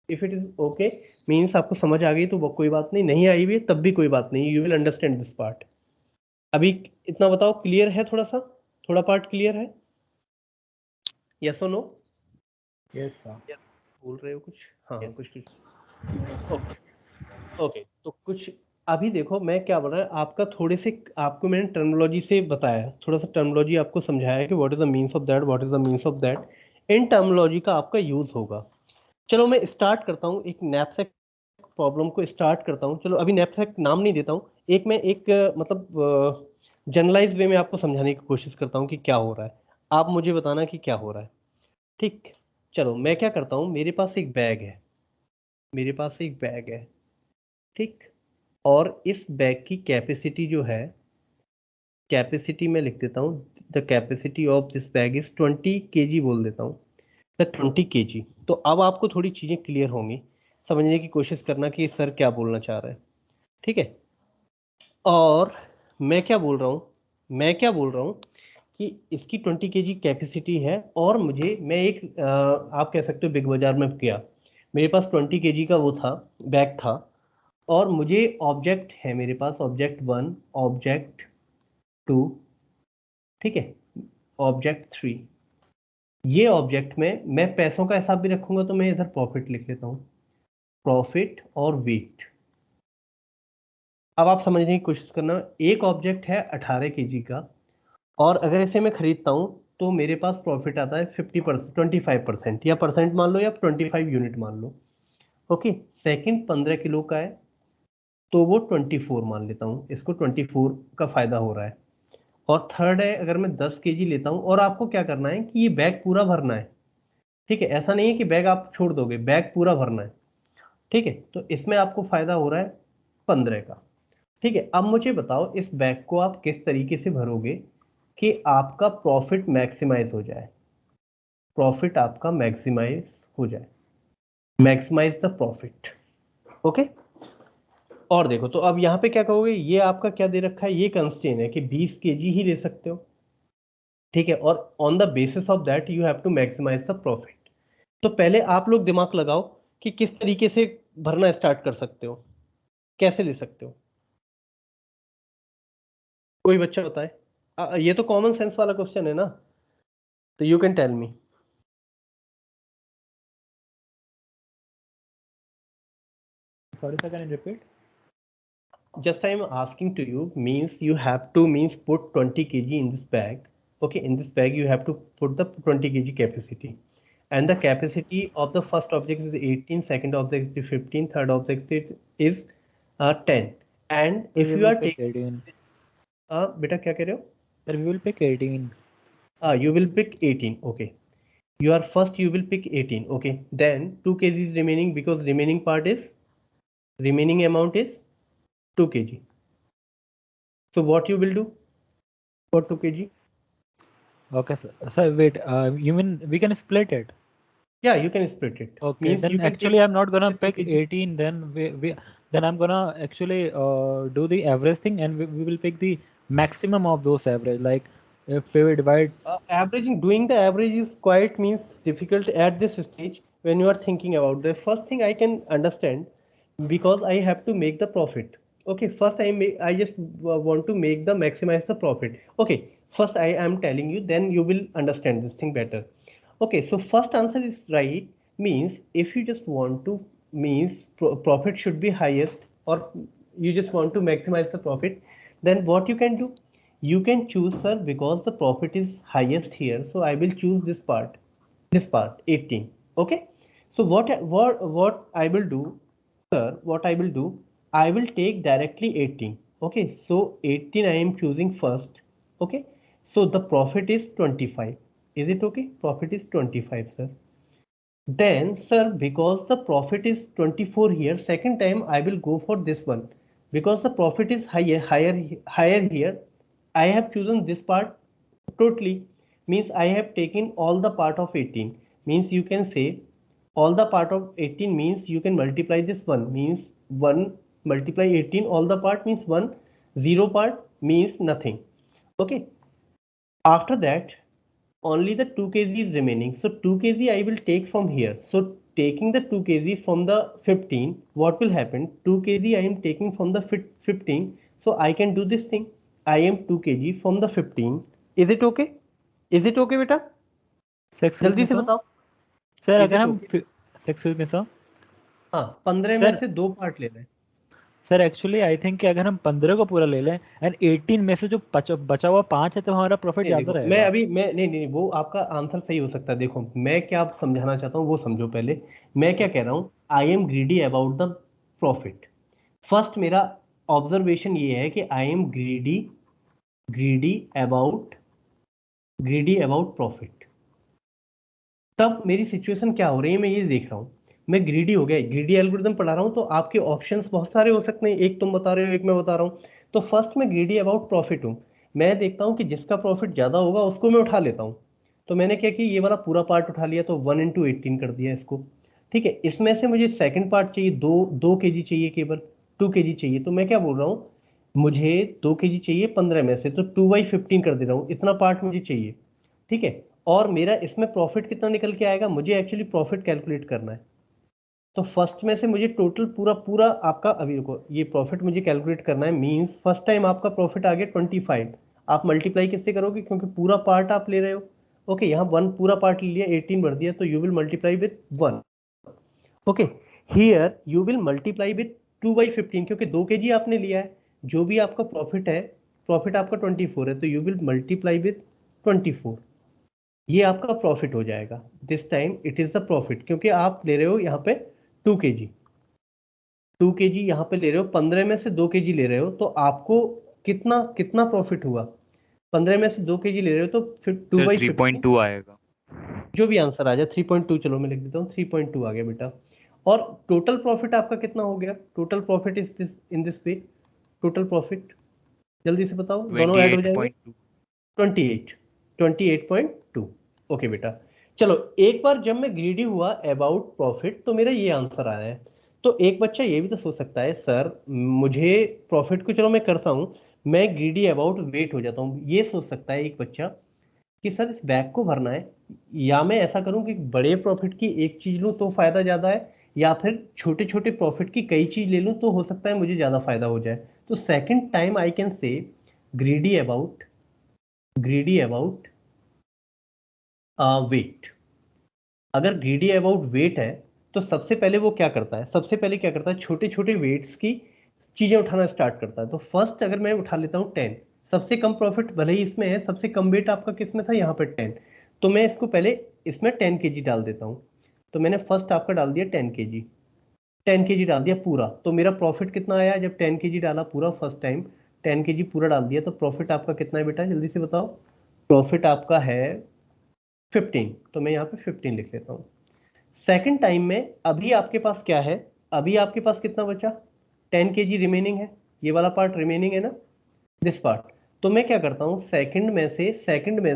if it is okay means आपको समझ आ गई तो वो कोई बात नहीं आई भी तब भी कोई बात नहीं, you will understand this part. अभी इतना बताओ, क्लियर है? थोड़ा पार्ट क्लियर है? यस और नो? Yes sir. बोल रहे हो कुछ? हाँ कुछ. ओके, तो कुछ अभी देखो मैं क्या बोल रहा है आपका, थोड़े से आपको मैंने टर्मिनोलॉजी से बताया, थोड़ा सा टर्मिनोलॉजी आपको समझाया कि what is the means of that, in terminology का आपका यूज होगा. चलो मैं स्टार्ट करता हूँ, एक नैपसैक प्रॉब्लम को स्टार्ट करता हूँ. चलो अभी नैपसैक नाम नहीं देता हूँ, एक मतलब जनरलाइज वे में आपको समझाने की कोशिश करता हूँ कि क्या हो रहा है, आप मुझे बताना कि क्या हो रहा है. ठीक, चलो मैं क्या करता हूँ, मेरे पास एक बैग है, ठीक, और इस बैग की कैपेसिटी जो है, कैपेसिटी मैं लिख देता हूँ, the capacity of this bag is 20 kg बोल देता हूँ, द 20 kg. तो अब आपको थोड़ी चीज़ें क्लियर होंगी, समझने की कोशिश करना कि सर क्या बोलना चाह रहा है. ठीक है, और मैं क्या बोल रहा हूँ कि इसकी 20 केजी कैपेसिटी है, और मैं एक आप कह सकते हो बिग बाजार में गया, मेरे पास 20 केजी का वो था, बैग था, और मुझे ऑब्जेक्ट है, मेरे पास ऑब्जेक्ट 1, ऑब्जेक्ट 2, ठीक है, ऑब्जेक्ट 3। ये ऑब्जेक्ट में मैं पैसों का हिसाब भी रखूंगा, तो मैं इधर प्रॉफिट लिख लेता हूँ, प्रॉफिट और वेट। अब आप समझने की कोशिश करना, एक ऑब्जेक्ट है 18 केजी का, और अगर इसे मैं खरीदता हूँ तो मेरे पास प्रॉफिट आता है 50%, 25%, या परसेंट मान लो या 25 यूनिट मान लो। ओके, सेकंड 15 किलो का है तो वो 24 मान लेता हूँ, इसको 24 का फायदा हो रहा है। और थर्ड है, अगर मैं 10 केजी लेता हूँ, और आपको क्या करना है कि ये बैग पूरा भरना है, ठीक है, ऐसा नहीं है कि बैग आप छोड़ दोगे, बैग पूरा भरना है, ठीक है। तो इसमें आपको फायदा हो रहा है 15 का, ठीक है। अब मुझे बताओ इस बैग को आप किस तरीके से भरोगे कि आपका प्रॉफिट मैक्सिमाइज हो जाए, प्रॉफिट आपका मैक्सिमाइज हो जाए, मैक्सिमाइज द प्रॉफिट। ओके, और देखो तो अब यहाँ पे क्या कहोगे, ये आपका क्या दे रखा है, ये कंस्ट्रेंट है कि 20 केजी ही ले सकते हो, ठीक है, और on the basis of that you have to maximize the profit. तो पहले आप लोग दिमाग लगाओ कि किस तरीके से भरना स्टार्ट कर सकते हो, कैसे ले सकते हो। कोई बच्चा बताए, ये तो कॉमन सेंस वाला क्वेश्चन है ना, तो you can tell me. Sorry, sir, can you repeat? Just I am asking to you, means you have to put 20 kg in this bag. Okay, in this bag you have to put the 20 kg capacity, and the capacity of the first object is 18, second object is 15, third object is 10. And Sir, if we you will are pick taking 18. बेटा क्या कह रहे हो? Sir, we will pick 18. You will pick 18. Okay, you are first, you will pick 18. Okay, then 2 kg is remaining, because remaining amount is 2 kg. So what you will do for 2 kg? Okay, sir. Sir, wait. You mean we can split it? Yeah, you can split it. Okay. Means you Then can actually take I'm not gonna 2 pick kg. 18. Then I'm gonna actually do the average thing, and we will pick the maximum of those average. Like if we divide. Doing the average is quite difficult at this stage when you are thinking about. The first thing I can understand, because I have to make the profit. Okay, first I just want to make the maximize the profit. Okay, first I am telling you, then you will understand this thing better. Okay, so first answer is right, means if you just want to, profit should be highest, or you just want to maximize the profit, then what you can do, you can choose, sir, because the profit is highest here, so I will choose this part 18. Okay, so what I will do, sir, what I will do, I will take directly 18. Okay, so 18 I am choosing first. Okay, so the profit is 25. Is it okay? Profit is 25, sir. Then, sir, because the profit is 24 here, second time I will go for this one. Because the profit is higher here, I have chosen this part totally. Means I have taken all the part of 18. Means you can say all the part of 18, means you can multiply this one, means 1 multiply 18, all the part means 1, 0 part means nothing. Okay. After that, only the 2 kg is remaining, so 2 kg I will take from here. So taking the 2 kg from the 15, what will happen, 2 kg I am taking from the 15, so I can do this thing, I am 2 kg from the 15. Is it okay? Is it okay बेटा? Excuse जल्दी me, से sir. बताओ, Sir, is अगर it हम okay? excuse me, sir. हाँ, 15 में Sir, से 2 पार्ट ले रहे हैं। सर एक्चुअली आई थिंक कि अगर हम 15 को पूरा ले लें एंड 18 में से जो बचा हुआ 5 है तो हमारा प्रॉफिट नहीं ज्यादा देखो, रहेगा। मैं नहीं, वो आपका आंसर सही हो सकता है। देखो मैं क्या समझाना चाहता हूँ वो समझो पहले। मैं क्या कह रहा हूँ, I am greedy about the profit. First मेरा ऑब्जर्वेशन ये है कि I am greedy about profit. तब मेरी सिचुएशन क्या हो रही है, मैं ये देख रहा हूँ, मैं ग्रीडी हो गया, ग्रीडी एल्गोरिथम पढ़ा रहा हूँ, तो आपके ऑप्शंस बहुत सारे हो सकते हैं, एक तुम बता रहे हो, एक मैं बता रहा हूँ। तो फर्स्ट मैं ग्रीडी अबाउट प्रॉफिट हूँ, मैं देखता हूँ कि जिसका प्रॉफिट ज़्यादा होगा उसको मैं उठा लेता हूँ। तो मैंने क्या किया, ये वाला पूरा पार्ट उठा लिया, तो 1 इंटू 18 कर दिया इसको। ठीक है, इसमें से मुझे सेकंड पार्ट चाहिए, 2 2 केजी चाहिए, केवल 2 केजी चाहिए। तो मैं क्या बोल रहा हूँ, मुझे 2 kg चाहिए 15 में से, तो 2/15 कर दे रहा हूँ, इतना पार्ट मुझे चाहिए, ठीक है। और मेरा इसमें प्रॉफिट कितना निकल के आएगा, मुझे एक्चुअली प्रॉफिट कैलकुलेट करना है। तो फर्स्ट में से मुझे टोटल पूरा पूरा आपका, अभी रुको, ये प्रॉफिट मुझे कैलकुलेट करना है, मींस फर्स्ट टाइम आपका प्रॉफिट आ गया 25। आप मल्टीप्लाई किससे करोगे, क्योंकि पूरा पार्ट आप ले रहे हो। ओके, यहाँ 1 पूरा पार्ट ले लिया, 18 भर दिया, तो you will multiply with 1। Okay, here you will multiply with 2/15, क्योंकि 2 kg आपने लिया है। जो भी आपका प्रॉफिट है, प्रॉफिट आपका 24 है, तो यू विल मल्टीप्लाई विथ 24। ये आपका प्रॉफिट हो जाएगा। This time it is the profit, क्योंकि आप ले रहे हो यहाँ पे 2 kg, 2 kg यहाँ पे ले रहे हो, 15 में से 2 kg ले रहे हो, तो आपको कितना कितना प्रॉफिट हुआ, 15 में से 2 kg ले रहे हो, तो फिर सर 2/15 3.2 आएगा। जो भी आंसर आ जाए, 3.2, चलो मैं लिख देता हूँ, 3.2 आ गया बेटा। और टोटल प्रॉफिट आपका कितना हो गया, total profit is this in this way, total profit जल्दी से बताओ, दोनों ऐड हो जाएंगे। 28.2। 28.2। ओके बेटा, चलो एक बार जब मैं ग्रीडी हुआ अबाउट प्रॉफिट, तो मेरा ये आंसर आया है। तो एक बच्चा ये भी तो सोच सकता है, सर मुझे प्रॉफिट को चलो मैं करता हूँ, मैं ग्रीडी अबाउट वेट हो जाता हूँ। ये सोच सकता है एक बच्चा कि सर इस बैग को भरना है, या मैं ऐसा करूं कि बड़े प्रॉफिट की एक चीज लूं तो फायदा ज्यादा है, या फिर छोटे छोटे प्रॉफिट की कई चीज ले लूं तो हो सकता है मुझे ज्यादा फायदा हो जाए। तो second time I can say greedy about wait. अगर ग्रीडी अबाउट वेट है, तो सबसे पहले वो क्या करता है, सबसे पहले क्या करता है, छोटे छोटे वेट्स की चीजें उठाना स्टार्ट करता है। तो फर्स्ट अगर मैं उठा लेता हूँ 10, सबसे कम प्रॉफिट भले ही इसमें है, सबसे कम वेट आपका किसमें था, यहाँ पे 10, तो मैं इसको पहले इसमें 10 kg डाल देता हूँ। तो मैंने फर्स्ट आपका डाल दिया 10 kg, 10 kg डाल दिया पूरा, तो मेरा प्रॉफिट कितना आया, जब 10 kg डाला पूरा फर्स्ट टाइम, 10 kg पूरा डाल दिया, तो प्रॉफिट आपका कितना है बेटा, जल्दी से बताओ। प्रॉफिट आपका है 15, तो मैं यहाँ पे 15 लिख लेता हूँ। सेकंड टाइम में अभी आपके पास क्या है, अभी आपके पास कितना बचा, 10 kg रिमेनिंग है, ये वाला पार्ट रिमेनिंग है ना, दिस पार्ट। तो मैं क्या करता हूँ, सेकंड में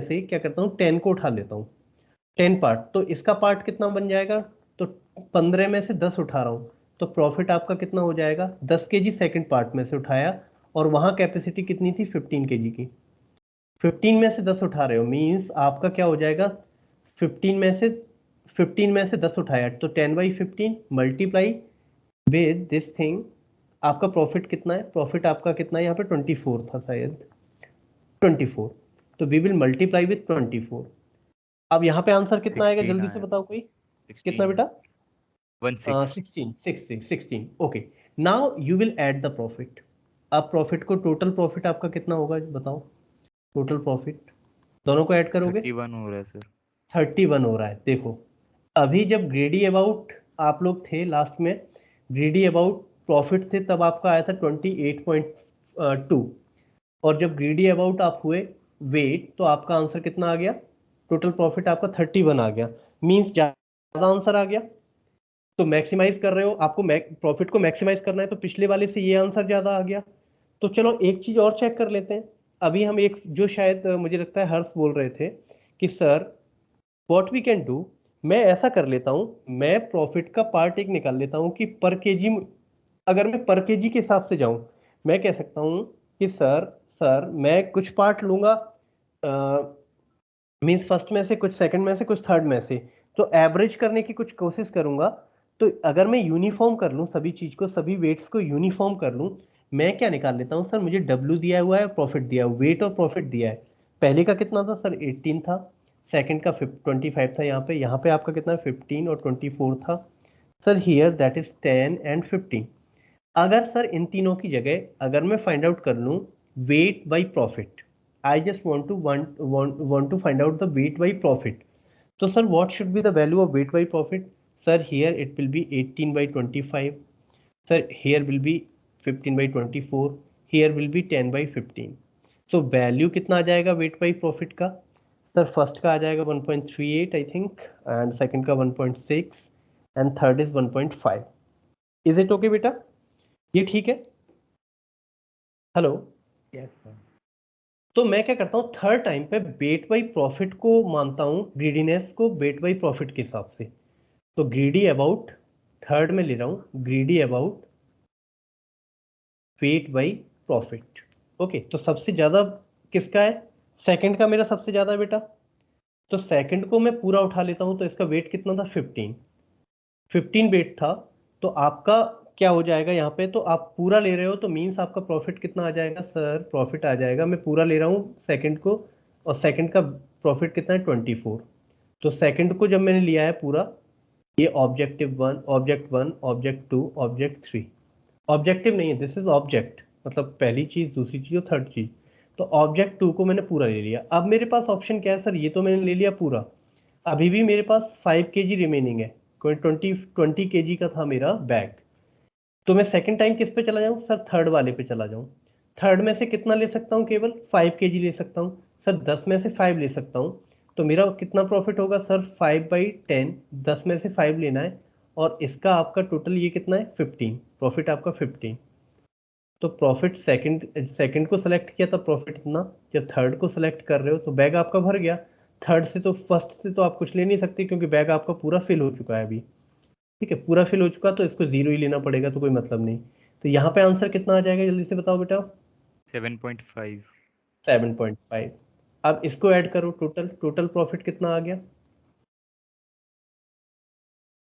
से क्या करता हूँ, 10 को उठा लेता हूँ, 10 पार्ट, तो इसका पार्ट कितना बन जाएगा, तो 15 में से 10 उठा रहा हूँ, तो प्रॉफिट आपका कितना हो जाएगा, 10 kg सेकंड पार्ट में से उठाया, और वहां कैपेसिटी कितनी थी 15 kg की, 15 में से 10 उठा रहे हो, मीन्स आपका क्या हो जाएगा, 15 में से 10 उठाया, तो 10/15 मल्टीप्लाई विद दिस थिंग, आपका प्रॉफिट कितना है, प्रॉफिट आपका कितना है यहाँ पे 24 था शायद, 24, तो वी विल मल्टीप्लाई विद 24। अब यहाँ पे आंसर कितना आएगा, 16 जल्दी से आया। बताओ कोई, कितना 16 बेटा, 16। 16, okay. Now you will add the profit. अब प्रॉफिट को, टोटल प्रॉफिट आपका कितना होगा बताओ, टोटल प्रॉफिट दोनों को ऐड करोगे, 31 हो रहा है सर। 31 हो रहा है। देखो अभी जब ग्रेडी अबाउट आप लोग थे लास्ट में, ग्रेडी अबाउट प्रॉफिट थे, तब आपका आया था 28.2, और जब ग्रेडी अबाउट आप हुए वेट, तो आपका आंसर कितना आ गया, टोटल प्रॉफिट आपका 31 आ गया, मीन्स ज्यादा आंसर आ गया। तो मैक्सिमाइज कर रहे हो, आपको प्रॉफिट को मैक्सिमाइज करना है, तो पिछले वाले से ये आंसर ज्यादा आ गया। तो चलो एक चीज और चेक कर लेते हैं। अभी हम एक जो शायद मुझे लगता है हर्ष बोल रहे थे कि sir what we can do, मैं ऐसा कर लेता हूं, मैं प्रॉफिट का पार्ट एक निकाल लेता हूं कि पर केजी, अगर मैं पर केजी के हिसाब से जाऊं, मैं कह सकता हूं कि सर मैं कुछ पार्ट लूंगा, मीन्स फर्स्ट में से कुछ, सेकंड में से कुछ, थर्ड में से, तो एवरेज करने की कुछ कोशिश करूंगा। तो अगर मैं यूनिफॉर्म कर लूं सभी चीज को, सभी वेट्स को यूनिफॉर्म कर लूं, मैं क्या निकाल लेता हूं, सर मुझे डब्ल्यू दिया हुआ है, प्रॉफिट दिया हुआ, वेट और प्रॉफिट दिया है। पहले का कितना था सर, 18 था, सेकंड का 25 था, यहाँ पे आपका कितना 15 और 24 था। Sir here that is 10 and 15। अगर सर इन तीनों की जगह अगर मैं फाइंड आउट कर लूं weight by profit, I just want to find out the weight by profit, so sir what should be the value of weight by profit, sir here it will be 18/25, sir here will be 15/24, here will be 10/15, so value कितना आ जाएगा weight by profit का, सर फर्स्ट का आ जाएगा 1.38 आई थिंक, एंड सेकंड का 1.6, and third is 1.5। Is it okay बेटा, ये ठीक है, हेलो। Yes sir. तो मैं क्या करता हूँ, थर्ड टाइम पे वेट बाई प्रॉफिट को मानता हूँ, ग्रीडीनेस को वेट बाई प्रॉफिट के हिसाब से। तो ग्रीडी अबाउट थर्ड में ले रहा हूँ, greedy about weight by profit. Okay, तो सबसे ज़्यादा किसका है? सेकंड का मेरा सबसे ज़्यादा है बेटा। तो सेकंड को मैं पूरा उठा लेता हूँ, तो इसका वेट कितना था? 15 वेट था। तो आपका क्या हो जाएगा यहाँ पे? तो आप पूरा ले रहे हो तो मीन्स आपका प्रॉफिट कितना आ जाएगा सर? प्रॉफिट आ जाएगा, मैं पूरा ले रहा हूँ सेकंड को, और सेकंड का प्रॉफिट कितना है? 24। तो सेकंड को जब मैंने लिया है पूरा, ये objective 1, object 1, object 2, object 3। Objective नहीं है, दिस इज ऑब्जेक्ट, मतलब पहली चीज, दूसरी चीज और थर्ड चीज। तो ऑब्जेक्ट 2 को मैंने पूरा ले लिया। अब मेरे पास ऑप्शन क्या है सर? ये तो मैंने ले लिया पूरा, अभी भी मेरे पास 5 kg रिमेनिंग है, कोई 20 kg का था मेरा बैग। तो मैं सेकंड टाइम किस पे चला जाऊं सर? थर्ड वाले पे चला जाऊं। थर्ड में से कितना ले सकता हूं? केवल 5 kg ले सकता हूं सर। 10 में से 5 ले सकता हूं, तो मेरा कितना प्रॉफिट होगा सर? 5/10, 10 में से 5 लेना है, और इसका आपका टोटल ये कितना है? 15। प्रॉफिट आपका 15। तो प्रॉफिट सेकंड को सेलेक्ट किया था, प्रॉफिट इतना। जब थर्ड को सेलेक्ट कर रहे हो तो बैग आपका भर गया। थर्ड से तो फर्स्ट से तो आप कुछ ले नहीं सकते, क्योंकि बैग आपका पूरा फिल हो चुका है अभी। ठीक है, पूरा फिल हो चुका, तो इसको 0 ही लेना पड़ेगा, तो कोई मतलब नहीं। तो यहाँ पे आंसर कितना आ जाएगा? जल्दी से बताओ बेटा। 7.5। 7.5। अब इसको ऐड करो, टोटल प्रॉफिट कितना आ गया?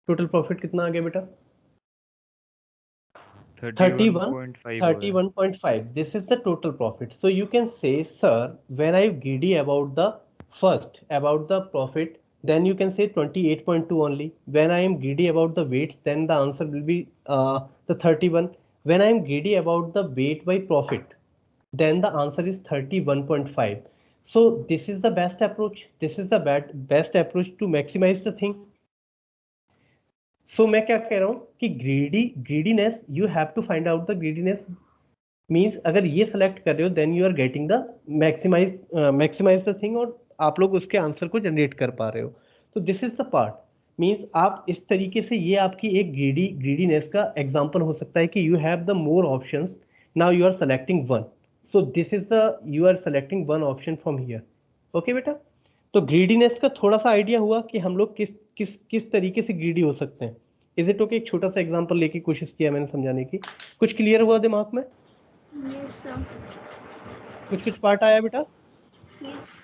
टोटल प्रॉफिट कितना आ गया बेटा? 31.5 हो रहा है। 31.5. This is the total profit. So you can say, sir, when I'm greedy about the profit, then you can say 28.2 only. When I am greedy about the weight, then the answer will be the 31. When I am greedy about the weight by profit, then the answer is 31.5. So this is the best approach. This is the best approach to maximize the thing. सो मैं क्या कह रहा हूँ कि greediness, you have to find out the greediness. Means अगर ये सेलेक्ट कर रहे हो, then you are getting the maximize the thing, और आप लोग उसके आंसर को जनरेट कर पा रहे हो। तो this is the part. Means आप इस तरीके से, ये आपकी एक ग्रीडीनेस का एग्जाम्पल हो सकता है कि you have the more option, now you are selecting one. So this is the, you are selecting one option from here. Okay बेटा, तो ग्रीडीनेस का थोड़ा सा आइडिया हुआ कि हम लोग किस तरीके से ग्रीडी हो सकते हैं। Is it okay? एक छोटा सा एग्जांपल लेके कोशिश किया मैंने समझाने की। कुछ क्लियर हुआ दिमाग में? Yes, sir. कुछ पार्ट आया बेटा? Yes.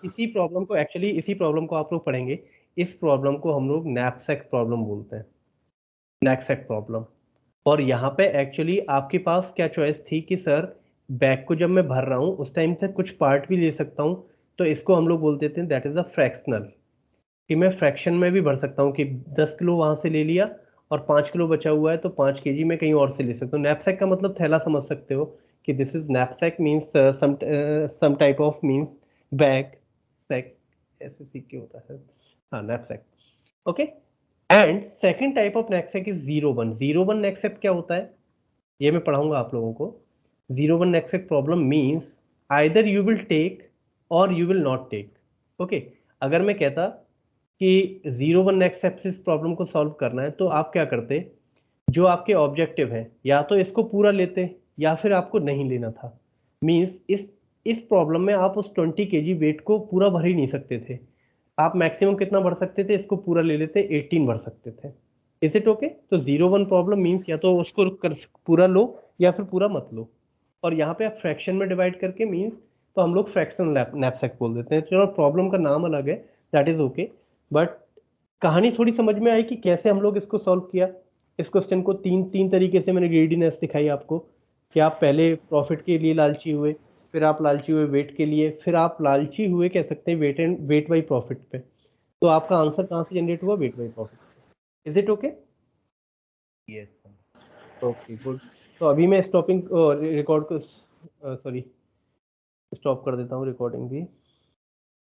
इसी प्रॉब्लम को, एक्चुअली इसी प्रॉब्लम को आप लोग पढ़ेंगे। इस प्रॉब्लम को हम लोग नैपसैक प्रॉब्लम बोलते हैं, नैपसैक प्रॉब्लम। और यहाँ पे एक्चुअली आपके पास क्या चॉइस थी कि सर बैग को जब मैं भर रहा हूँ उस टाइम से कुछ पार्ट भी ले सकता हूँ, तो इसको हम लोग बोल देते हैं दैट इज अ फ्रैक्शनल, कि मैं फ्रैक्शन में भी भर सकता हूँ कि 10 किलो वहाँ से ले लिया और 5 किलो बचा हुआ है, तो 5 kg में कहीं और से ले सकता हूँ। नैपसैक का मतलब थैला समझ सकते हो कि this is knapsack, means some type of means bag, sack, ऐसे सीख के होता है। हाँ, knapsack. Okay, and second type of knapsack is 0-1। 0-1 knapsack क्या होता है, ये मैं पढ़ाऊंगा आप लोगों को। 0-1 knapsack problem means either you will take और you will not take. Okay, अगर मैं कहता कि 0-1 नैपसैक प्रॉब्लम को सॉल्व करना है, तो आप क्या करते? जो आपके ऑब्जेक्टिव है, या तो इसको पूरा लेते या फिर आपको नहीं लेना था। मीन्स इस प्रॉब्लम में आप उस 20 kg वेट को पूरा भर ही नहीं सकते थे। आप मैक्सिमम कितना भर सकते थे? इसको पूरा ले लेते 18 भर सकते थे। Is it okay? तो 0-1 प्रॉब्लम मीन्स या तो उसको पूरा लो या फिर पूरा मत लो। और यहाँ पे आप फ्रैक्शन में डिवाइड करके मीन्स, तो हम लोग फ्रैक्शन नैपसैक बोल देते हैं। चलो, प्रॉब्लम का नाम अलग है, दैट इज ओके, बट कहानी थोड़ी समझ में आई कि कैसे हम लोग इसको सॉल्व किया। इस क्वेश्चन को तीन तरीके से मैंने ग्रीडीनेस दिखाई आपको, कि आप पहले प्रॉफिट के लिए लालची हुए, फिर आप लालची हुए वेट के लिए, फिर आप लालची हुए कह सकते हैं वेट बाई प्रॉफिट पे। तो आपका आंसर कहाँ से जनरेट हुआ? Weight by profit. Is it okay? Yes sir. Okay, good. तो अभी मैं स्टॉपिंग रिकॉर्ड को, सॉरी, स्टॉप कर देता हूँ रिकॉर्डिंग भी।